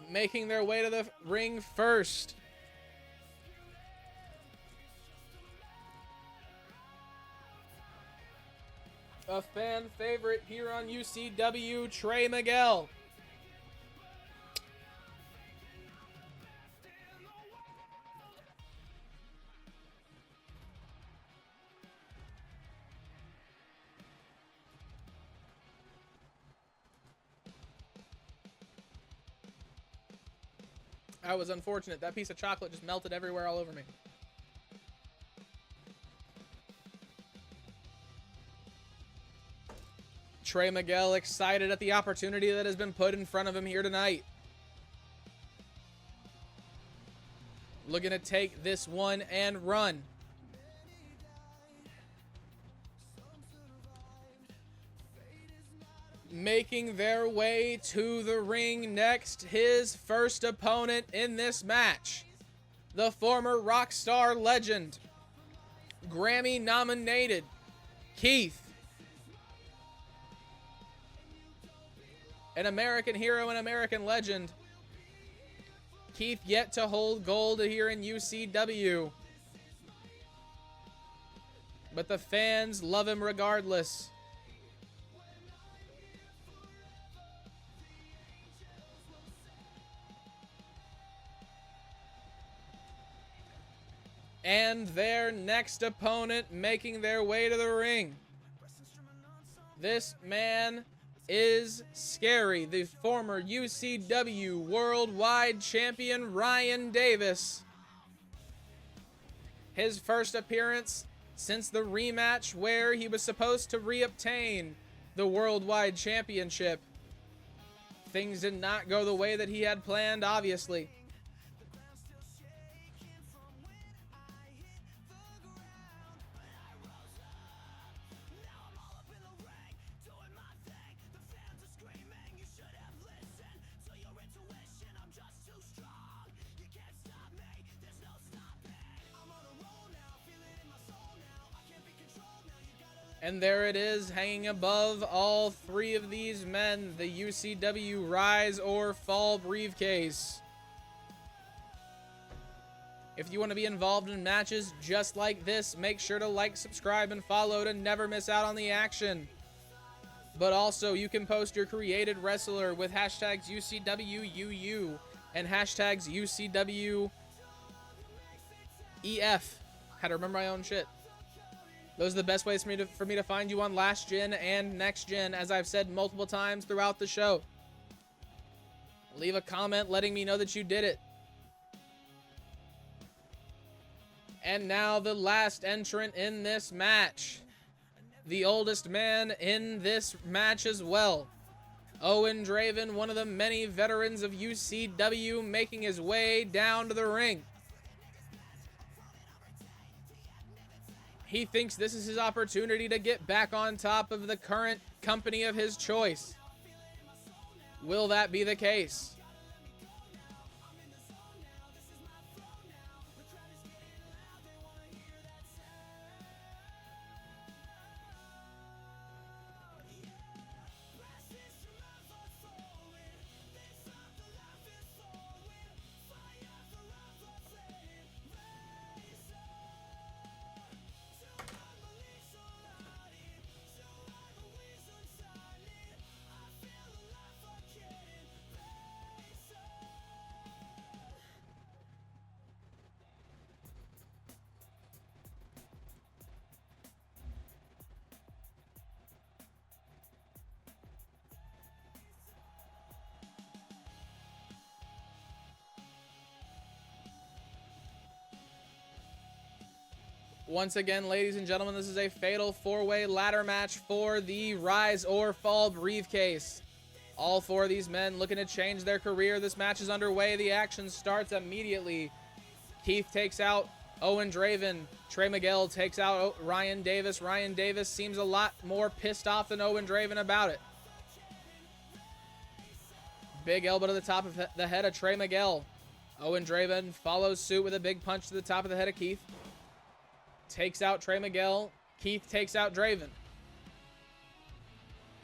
Making their way to the ring first. A fan favorite here on UCW, Trey Miguel. That was unfortunate. That piece of chocolate just melted everywhere all over me. Trey Miguel excited at the opportunity that has been put in front of him here tonight. Looking to take this one and run. Making their way to the ring next, his first opponent in this match. The former Rockstar legend, Grammy nominated Keith. An American hero and American legend. Keith yet to hold gold here in UCW. But the fans love him regardless. And their next opponent making their way to the ring. This man is scary. The former UCW Worldwide Champion Ryan Davis. His first appearance since the rematch where he was supposed to reobtain the Worldwide Championship. Things did not go the way that he had planned, obviously. And there it is, hanging above all three of these men, the UCW Rise or Fall briefcase. If you want to be involved in matches just like this, make sure to like, subscribe, and follow to never miss out on the action. But also, you can post your created wrestler with hashtags UCWUU and hashtags UCWEF. Had to remember my own shit. Those are the best ways for me to find you on Last Gen and Next Gen, as I've said multiple times throughout the show. Leave a comment letting me know that you did it. And now the last entrant in this match. The oldest man in this match as well. Owen Draven, one of the many veterans of UCW, making his way down to the ring. He thinks this is his opportunity to get back on top of the current company of his choice. Will that be the case? Once again, ladies and gentlemen, this is a fatal four-way ladder match for the Rise or Fall briefcase. All four of these men looking to change their career. This match is underway. The action starts immediately. Keith takes out Owen Draven. Trey Miguel takes out Ryan Davis. Ryan Davis seems a lot more pissed off than Owen Draven about it. Big elbow to the top of the head of Trey Miguel. Owen Draven follows suit with a big punch to the top of the head of Keith. Takes out Trey Miguel. Keith takes out Draven.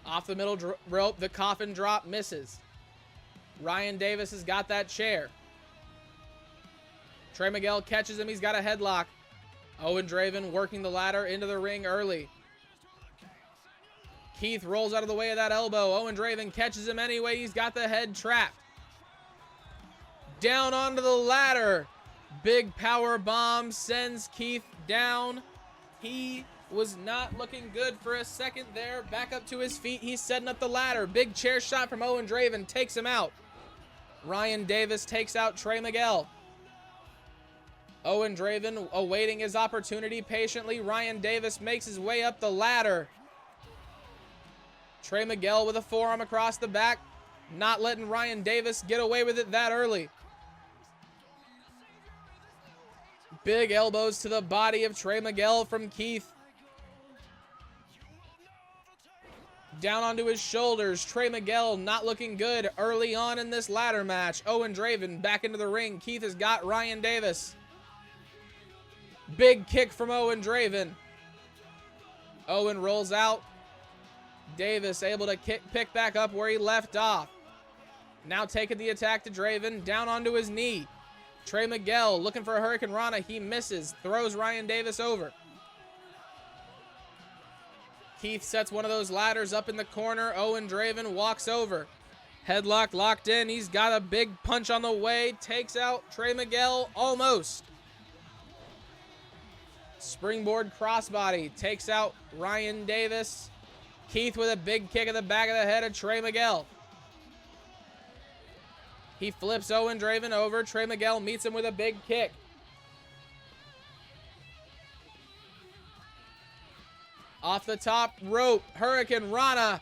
Off the middle rope, the coffin drop misses. Ryan Davis has got that chair. Trey Miguel catches him. He's got a headlock. Owen Draven working the ladder into the ring early. Keith rolls out of the way of that elbow. Owen Draven catches him anyway. He's got the head trapped. Down onto the ladder. Big power bomb sends Keith down. He was not looking good for a second there. Back up to his feet. He's setting up the ladder. Big chair shot from Owen Draven takes him out. Ryan Davis takes out Trey Miguel. Owen Draven awaiting his opportunity patiently. Ryan Davis makes his way up the ladder. Trey Miguel with a forearm across the back. Not letting Ryan Davis get away with it that early. Big elbows to the body of Trey Miguel from Keith. Down onto his shoulders. Trey Miguel not looking good early on in this ladder match. Owen Draven back into the ring. Keith has got Ryan Davis. Big kick from Owen Draven. Owen rolls out. Davis able to pick back up where he left off. Now taking the attack to Draven. Down onto his knee. Trey Miguel looking for a Hurricane Rana. He misses. Throws Ryan Davis over. Keith sets one of those ladders up in the corner. Owen Draven walks over. Headlock locked in. He's got a big punch on the way. Takes out Trey Miguel almost. Springboard crossbody. Takes out Ryan Davis. Keith with a big kick at the back of the head of Trey Miguel. He flips Owen Draven over. Trey Miguel meets him with a big kick. Off the top rope, Hurricane Rana.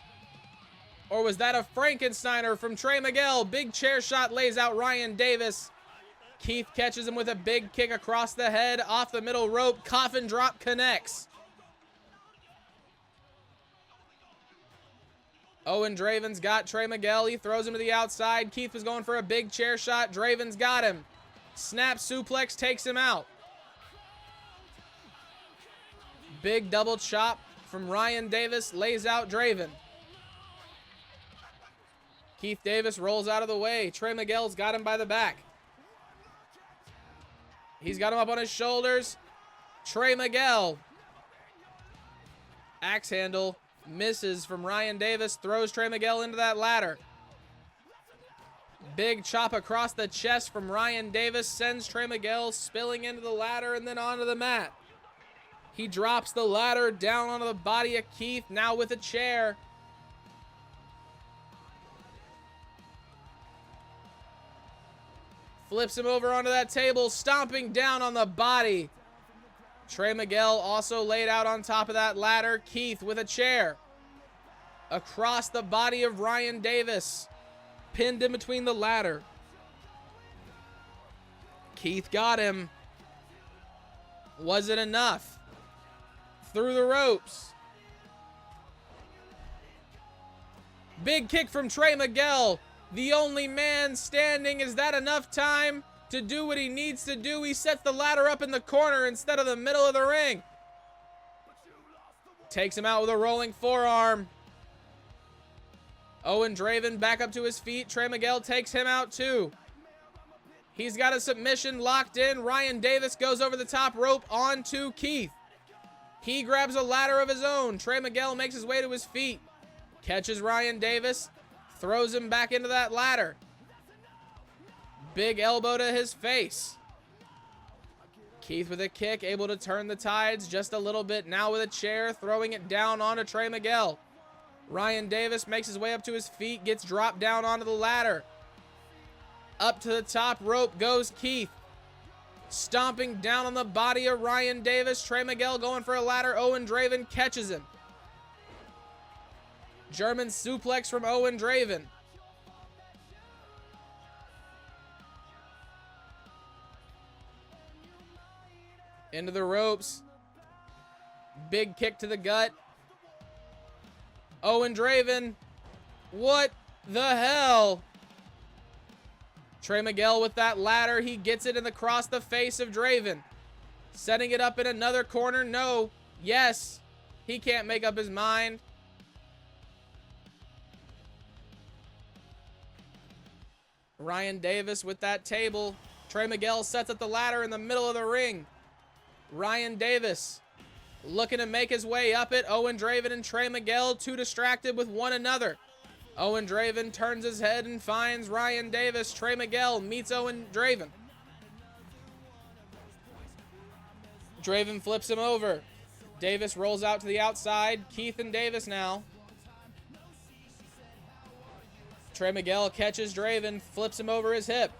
Or was that a Frankensteiner from Trey Miguel? Big chair shot lays out Ryan Davis. Keith catches him with a big kick across the head. Off the middle rope, coffin drop connects. Owen Draven's got Trey Miguel. He throws him to the outside. Keith was going for a big chair shot. Draven's got him. Snap suplex takes him out. Big double chop from Ryan Davis lays out Draven. Keith Davis rolls out of the way. Trey Miguel's got him by the back. He's got him up on his shoulders. Trey Miguel. Axe handle. Misses from Ryan Davis. Throws Trey Miguel into that ladder. Big chop across the chest from Ryan Davis. Sends Trey Miguel spilling into the ladder and then onto the mat. He drops the ladder down onto the body of Keith. Now with a chair. Flips him over onto that table. Stomping down on the body. Trey Miguel also laid out on top of that ladder. Keith with a chair. Across the body of Ryan Davis. Pinned in between the ladder. Keith got him. Was it enough? Through the ropes. Big kick from Trey Miguel. The only man standing. Is that enough time to do what he needs to do? He sets the ladder up in the corner instead of the middle of the ring. Takes him out with a rolling forearm. Owen Draven back up to his feet. Trey Miguel takes him out too. He's got a submission locked in. Ryan Davis goes over the top rope onto Keith. He grabs a ladder of his own. Trey Miguel makes his way to his feet. Catches Ryan Davis. Throws him back into that ladder. Big elbow to his face. Keith with a kick, able to turn the tides just a little bit. Now with a chair, throwing it down onto Trey Miguel. Ryan Davis makes his way up to his feet, gets dropped down onto the ladder. Up to the top rope goes Keith. Stomping down on the body of Ryan Davis. Trey Miguel going for a ladder. Owen Draven catches him. German suplex from Owen Draven. Into the ropes. Big kick to the gut. Owen Draven. What the hell? Trey Miguel with that ladder. He gets it across the face of Draven. Setting it up in another corner. No. Yes. He can't make up his mind. Ryan Davis with that table. Trey Miguel sets up the ladder in the middle of the ring. Ryan Davis looking to make his way up it. Owen Draven and Trey Miguel too distracted with one another. Owen Draven turns his head and finds Ryan Davis. Trey Miguel meets Owen Draven. Draven flips him over. Davis rolls out to the outside. Keith and Davis now. Trey Miguel catches Draven, flips him over his hip.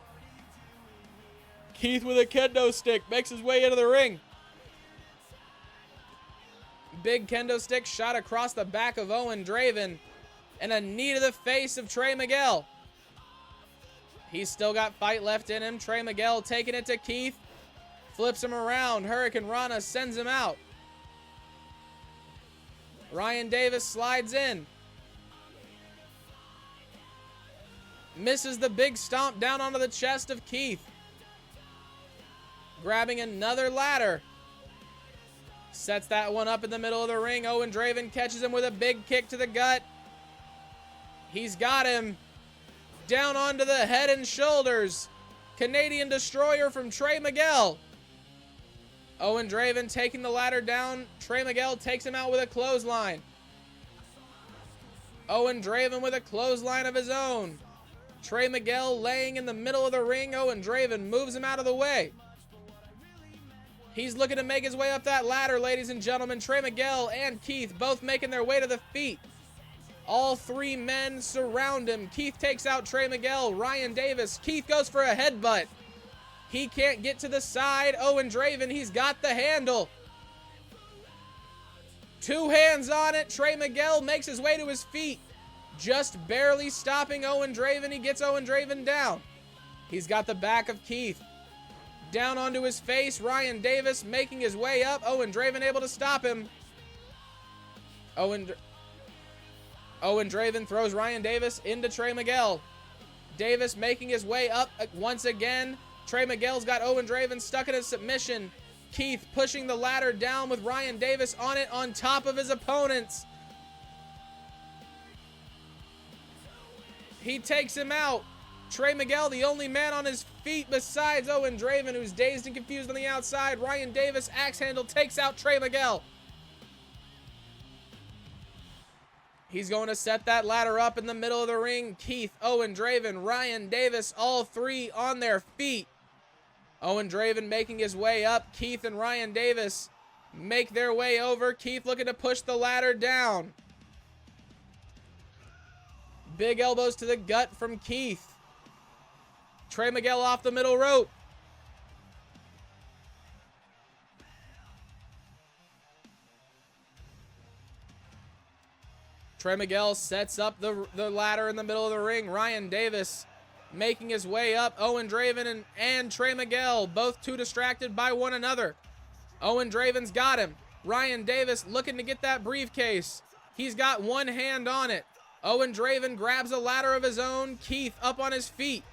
Keith with a kendo stick makes his way into the ring. Big kendo stick shot across the back of Owen Draven. And a knee to the face of Trey Miguel. He's still got fight left in him. Trey Miguel taking it to Keith. Flips him around. Hurricane Rana sends him out. Ryan Davis slides in. Misses the big stomp down onto the chest of Keith. Grabbing another ladder. Sets that one up in the middle of the ring. Owen Draven catches him with a big kick to the gut. He's got him. Down onto the head and shoulders. Canadian Destroyer from Trey Miguel. Owen Draven taking the ladder down. Trey Miguel takes him out with a clothesline. Owen Draven with a clothesline of his own. Trey Miguel laying in the middle of the ring. Owen Draven moves him out of the way. He's looking to make his way up that ladder, ladies and gentlemen. Trey Miguel and Keith both making their way to the feet. All three men surround him. Keith takes out Trey Miguel. Ryan Davis. Keith goes for a headbutt. He can't get to the side. Owen Draven, he's got the handle. Two hands on it. Trey Miguel makes his way to his feet. Just barely stopping Owen Draven. He gets Owen Draven down. He's got the back of Keith. Down onto his face. Ryan Davis making his way up. Owen Draven able to stop him. Owen Draven throws Ryan Davis into Trey Miguel. Davis making his way up once again. Trey Miguel's got Owen Draven stuck in a submission. Keith pushing the ladder down with Ryan Davis on it on top of his opponents. He takes him out. Trey Miguel, the only man on his feet besides Owen Draven, who's dazed and confused on the outside. Ryan Davis, axe handle, takes out Trey Miguel. He's going to set that ladder up in the middle of the ring. Keith, Owen Draven, Ryan Davis, all three on their feet. Owen Draven making his way up. Keith and Ryan Davis make their way over. Keith looking to push the ladder down. Big elbows to the gut from Keith. Trey Miguel off the middle rope. Trey Miguel sets up the ladder in the middle of the ring. Ryan Davis making his way up. Owen Draven and Trey Miguel, both too distracted by one another. Owen Draven's got him. Ryan Davis looking to get that briefcase. He's got one hand on it. Owen Draven grabs a ladder of his own. Keith up on his feet.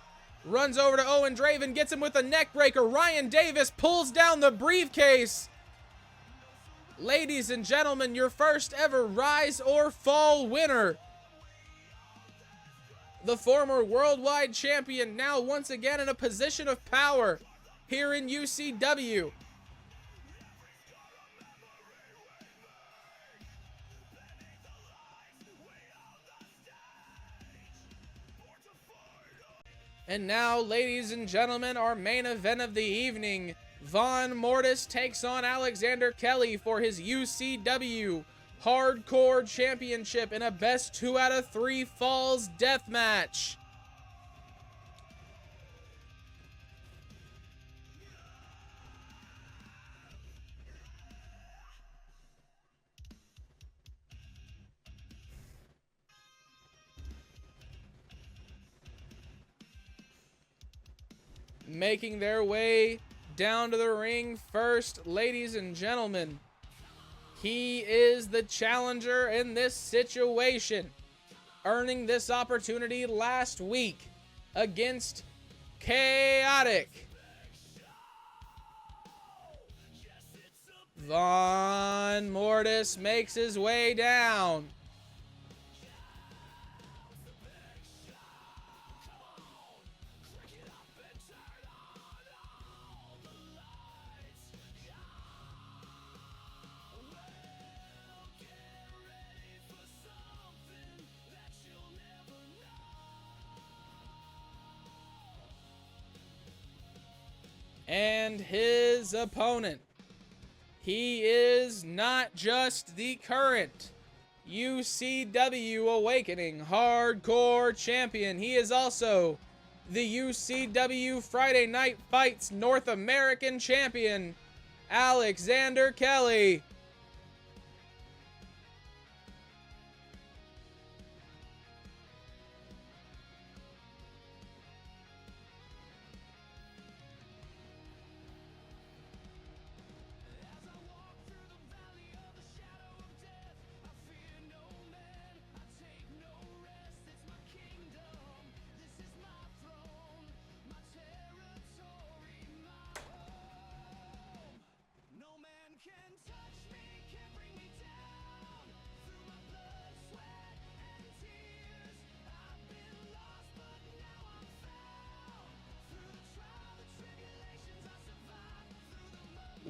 Runs over to Owen Draven, gets him with a neck breaker. Ryan Davis pulls down the briefcase. Ladies and gentlemen, your first ever Rise or Fall winner. The former worldwide champion, now once again in a position of power here in UCW. And now, ladies and gentlemen, our main event of the evening. Von Mortis takes on Alexander Kelly for his UCW Hardcore Championship in a best 2 out of 3 falls death match. Making their way down to the ring first, ladies and gentlemen. He is the challenger in this situation, earning this opportunity last week against Chaotic. Von Mortis makes his way down. And his opponent. He is not just the current UCW Awakening Hardcore Champion. He is also the UCW Friday Night Fights North American Champion, Alexander Kelly.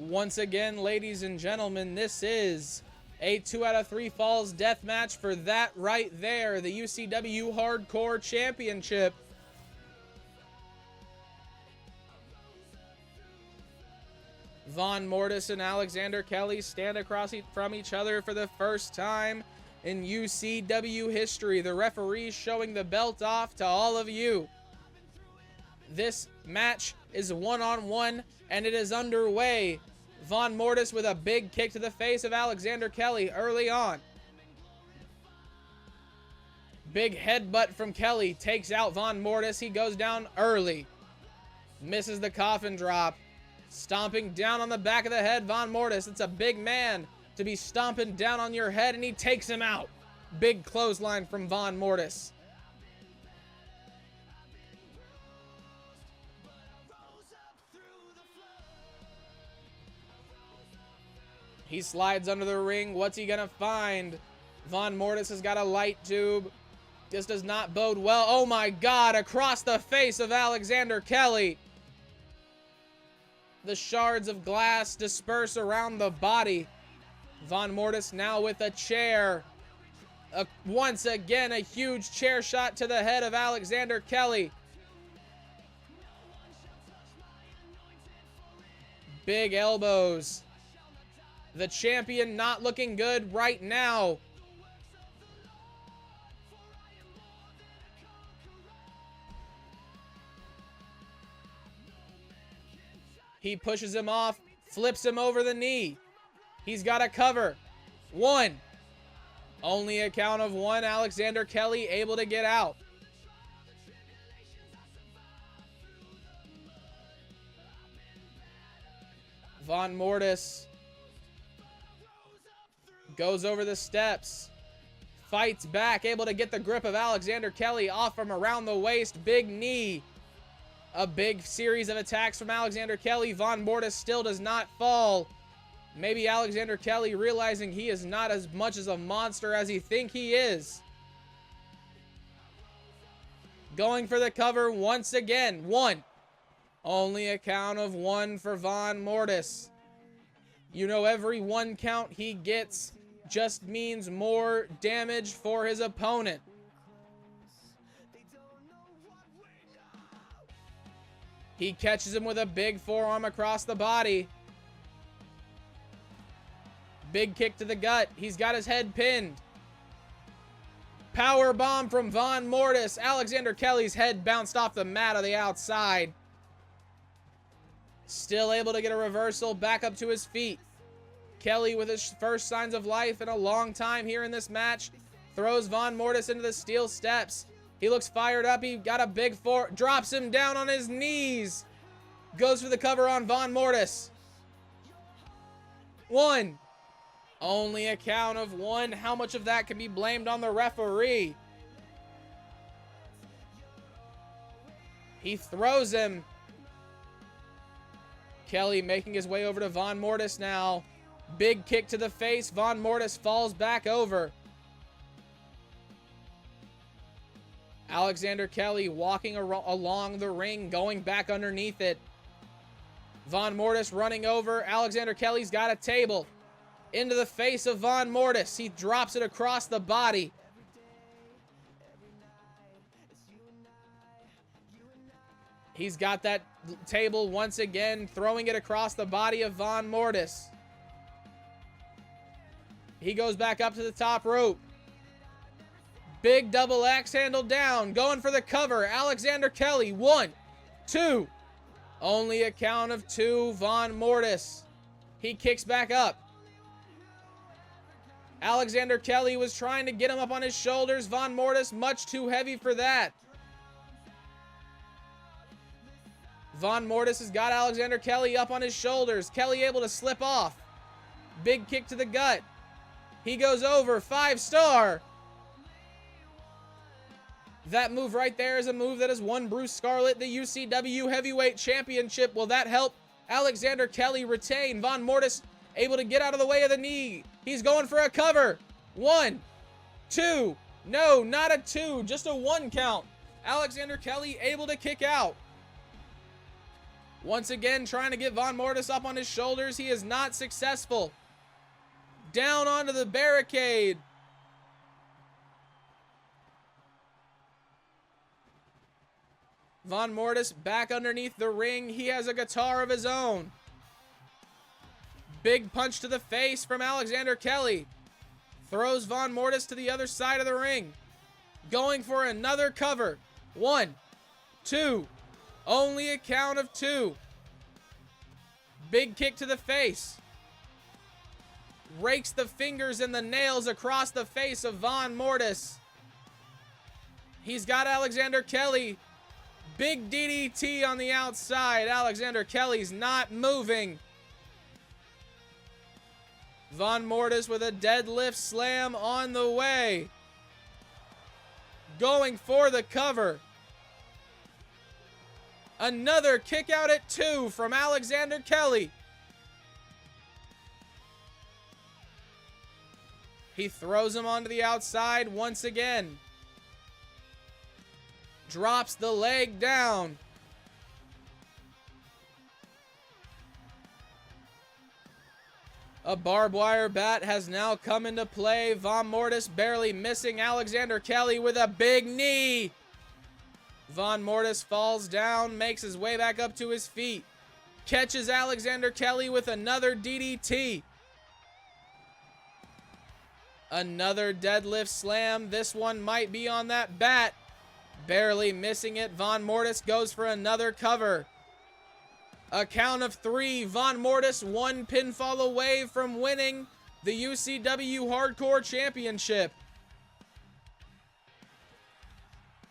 Once again, ladies and gentlemen, this is a 2 out of 3 falls death match for that right there, the UCW Hardcore Championship. Von Mortis and Alexander Kelly stand across from each other for the first time in UCW history. The referee showing the belt off to all of you. This match is one-on-one, and it is underway. Von Mortis with a big kick to the face of Alexander Kelly early on. Big headbutt from Kelly takes out Von Mortis. He goes down early. Misses the coffin drop. Stomping down on the back of the head, Von Mortis. It's a big man to be stomping down on your head, and he takes him out. Big clothesline from Von Mortis. He slides under the ring. What's he gonna find? Von Mortis has got a light tube. This does not bode well. Oh my God, across the face of Alexander Kelly. The shards of glass disperse around the body. Von Mortis now with a chair. Once again, a huge chair shot to the head of Alexander Kelly. Big elbows. The champion not looking good right now. He pushes him off, flips him over the knee. He's got a cover. One. Only a count of one. Alexander Kelly able to get out. Von Mortis goes over the steps. Fights back, able to get the grip of Alexander Kelly off from around the waist. Big knee. A big series of attacks from Alexander Kelly. Von Mortis still does not fall. Maybe Alexander Kelly realizing he is not as much as a monster as he think he is. Going for the cover once again. One. Only a count of one for Von Mortis. You know, every one count he gets just means more damage for his opponent. He catches him with a big forearm across the body. Big kick to the gut. He's got his head pinned. Power bomb from Von Mortis. Alexander Kelly's head bounced off the mat on the outside. Still able to get a reversal back up to his feet. Kelly with his first signs of life in a long time here in this match. Throws Von Mortis into the steel steps. He looks fired up. He got a big drops him down on his knees. Goes for the cover on Von Mortis. One. Only a count of one. How much of that can be blamed on the referee? He throws him. Kelly making his way over to Von Mortis now. Big kick to the face. Von Mortis falls back over. Alexander Kelly walking along the ring, going back underneath it. Von Mortis running over. Alexander Kelly's got a table. Into the face of Von Mortis. He drops it across the body. He's got that table once again, throwing it across the body of Von Mortis. He goes back up to the top rope. Big double axe handle down. Going for the cover. Alexander Kelly. One. Two. Only a count of two. Von Mortis. He kicks back up. Alexander Kelly was trying to get him up on his shoulders. Von Mortis much too heavy for that. Von Mortis has got Alexander Kelly up on his shoulders. Kelly able to slip off. Big kick to the gut. He goes over. 5-star. That move right there is a move that has won Bruce Scarlett the UCW Heavyweight Championship. Will that help Alexander Kelly retain? Von Mortis able to get out of the way of the knee. He's going for a cover. 1, 2. No, not a 2. Just a 1 count. Alexander Kelly able to kick out. Once again, trying to get Von Mortis up on his shoulders. He is not successful. Down onto the barricade. Von Mortis back underneath the ring. He has a guitar of his own. Big punch to the face from Alexander Kelly. Throws Von Mortis to the other side of the ring. Going for another cover. 1, 2. Only a count of 2. Big kick to the face. Rakes the fingers and the nails across the face of Von Mortis. He's got Alexander Kelly. Big DDT on the outside. Alexander Kelly's not moving. Von Mortis with a deadlift slam on the way. Going for the cover. Another kick out at 2 from Alexander Kelly. He throws him onto the outside once again. Drops the leg down. A barbed wire bat has now come into play. Von Mortis barely missing Alexander Kelly with a big knee. Von Mortis falls down, makes his way back up to his feet. Catches Alexander Kelly with another DDT. Another deadlift slam. This one might be on that bat. Barely missing it. Von Mortis goes for another cover. A count of 3. Von Mortis 1 pinfall away from winning the UCW Hardcore Championship.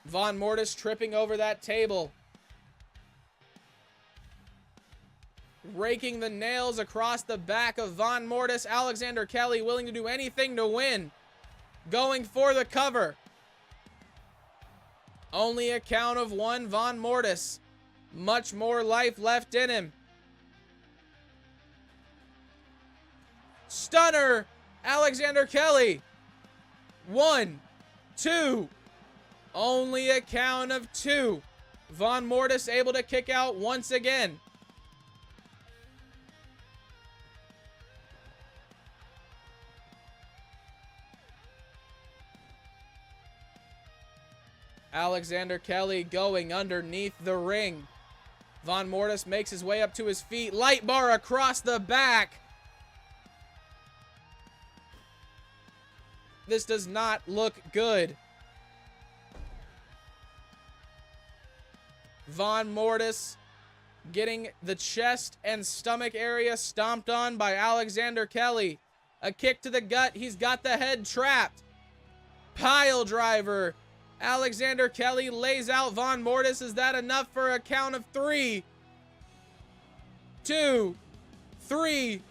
Von Mortis tripping over that table. Raking the nails across the back of Von Mortis. Alexander Kelly willing to do anything to win. Going for the cover. Only a count of 1. Von Mortis. Much more life left in him. Stunner. Alexander Kelly. 1, 2. Only a count of 2. Von Mortis able to kick out once again. Alexander Kelly going underneath the ring. Von Mortis makes his way up to his feet. Light bar across the back. This does not look good. Von Mortis getting the chest and stomach area stomped on by Alexander Kelly. A kick to the gut. He's got the head trapped. Pile driver. Alexander Kelly lays out Von Mortis. Is that enough for a count of 3? 2, 3.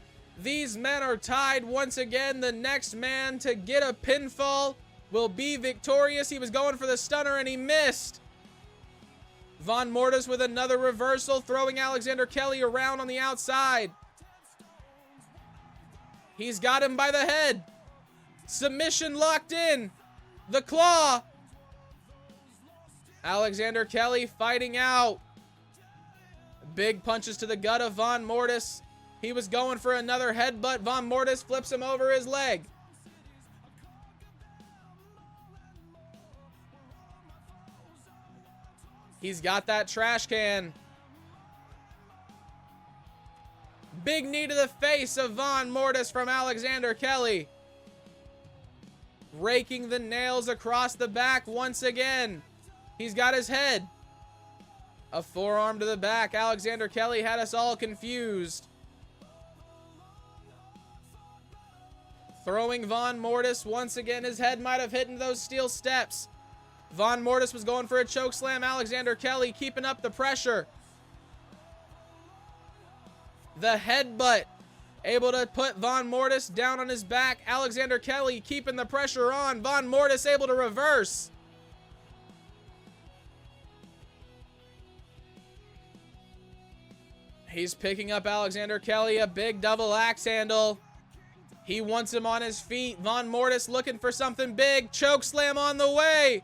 These men are tied once again. The next man to get a pinfall will be victorious. He was going for the stunner and he missed. Von Mortis with another reversal, throwing Alexander Kelly around on the outside. He's got him by the head. Submission locked in. The claw. Alexander Kelly fighting out. Big punches to the gut of Von Mortis. He was going for another headbutt. Von Mortis flips him over his leg. He's got that trash can. Big knee to the face of Von Mortis from Alexander Kelly. Raking the nails across the back once again. He's got his head. A forearm to the back. Alexander Kelly had us all confused. Throwing Von Mortis. Once again, his head might have hit into those steel steps. Von Mortis was going for a choke slam. Alexander Kelly keeping up the pressure. The headbutt. Able to put Von Mortis down on his back. Alexander Kelly keeping the pressure on. Von Mortis able to reverse. He's picking up Alexander Kelly, a big double axe handle. He wants him on his feet. Von Mortis looking for something big. Choke slam on the way.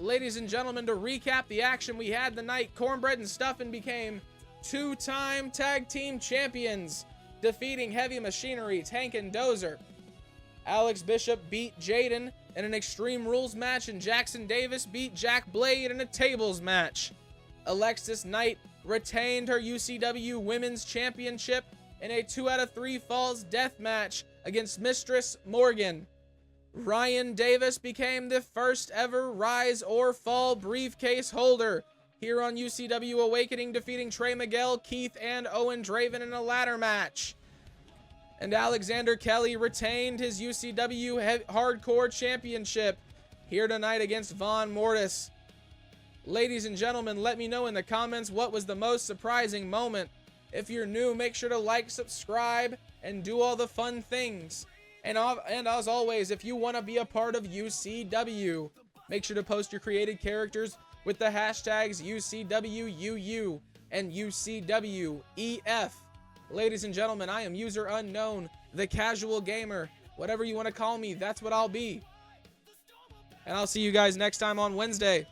Ladies and gentlemen, to recap the action we had tonight, Cornbread and Stuffin became two-time tag team champions, defeating Heavy Machinery, Tank, and Dozer. Alex Bishop beat Jaden in an Extreme Rules match, and Jackson Davis beat Jack Blade in a tables match. Alexis Knight retained her UCW Women's Championship in a 2 out of 3 falls death match against Mistress Morgan. Ryan Davis became the first ever Rise or Fall briefcase holder here on UCW Awakening, defeating Trey Miguel, Keith, and Owen Draven in a ladder match. And Alexander Kelly retained his UCW Hardcore Championship here tonight against Von Mortis. Ladies and gentlemen, let me know in the comments what was the most surprising moment. If you're new, make sure to like, subscribe, and do all the fun things. And as always, if you want to be a part of UCW, make sure to post your created characters with the hashtags UCWUU and UCWEF. Ladies and gentlemen, I am User Unknown, the Casual Gamer. Whatever you want to call me, that's what I'll be. And I'll see you guys next time on Wednesday.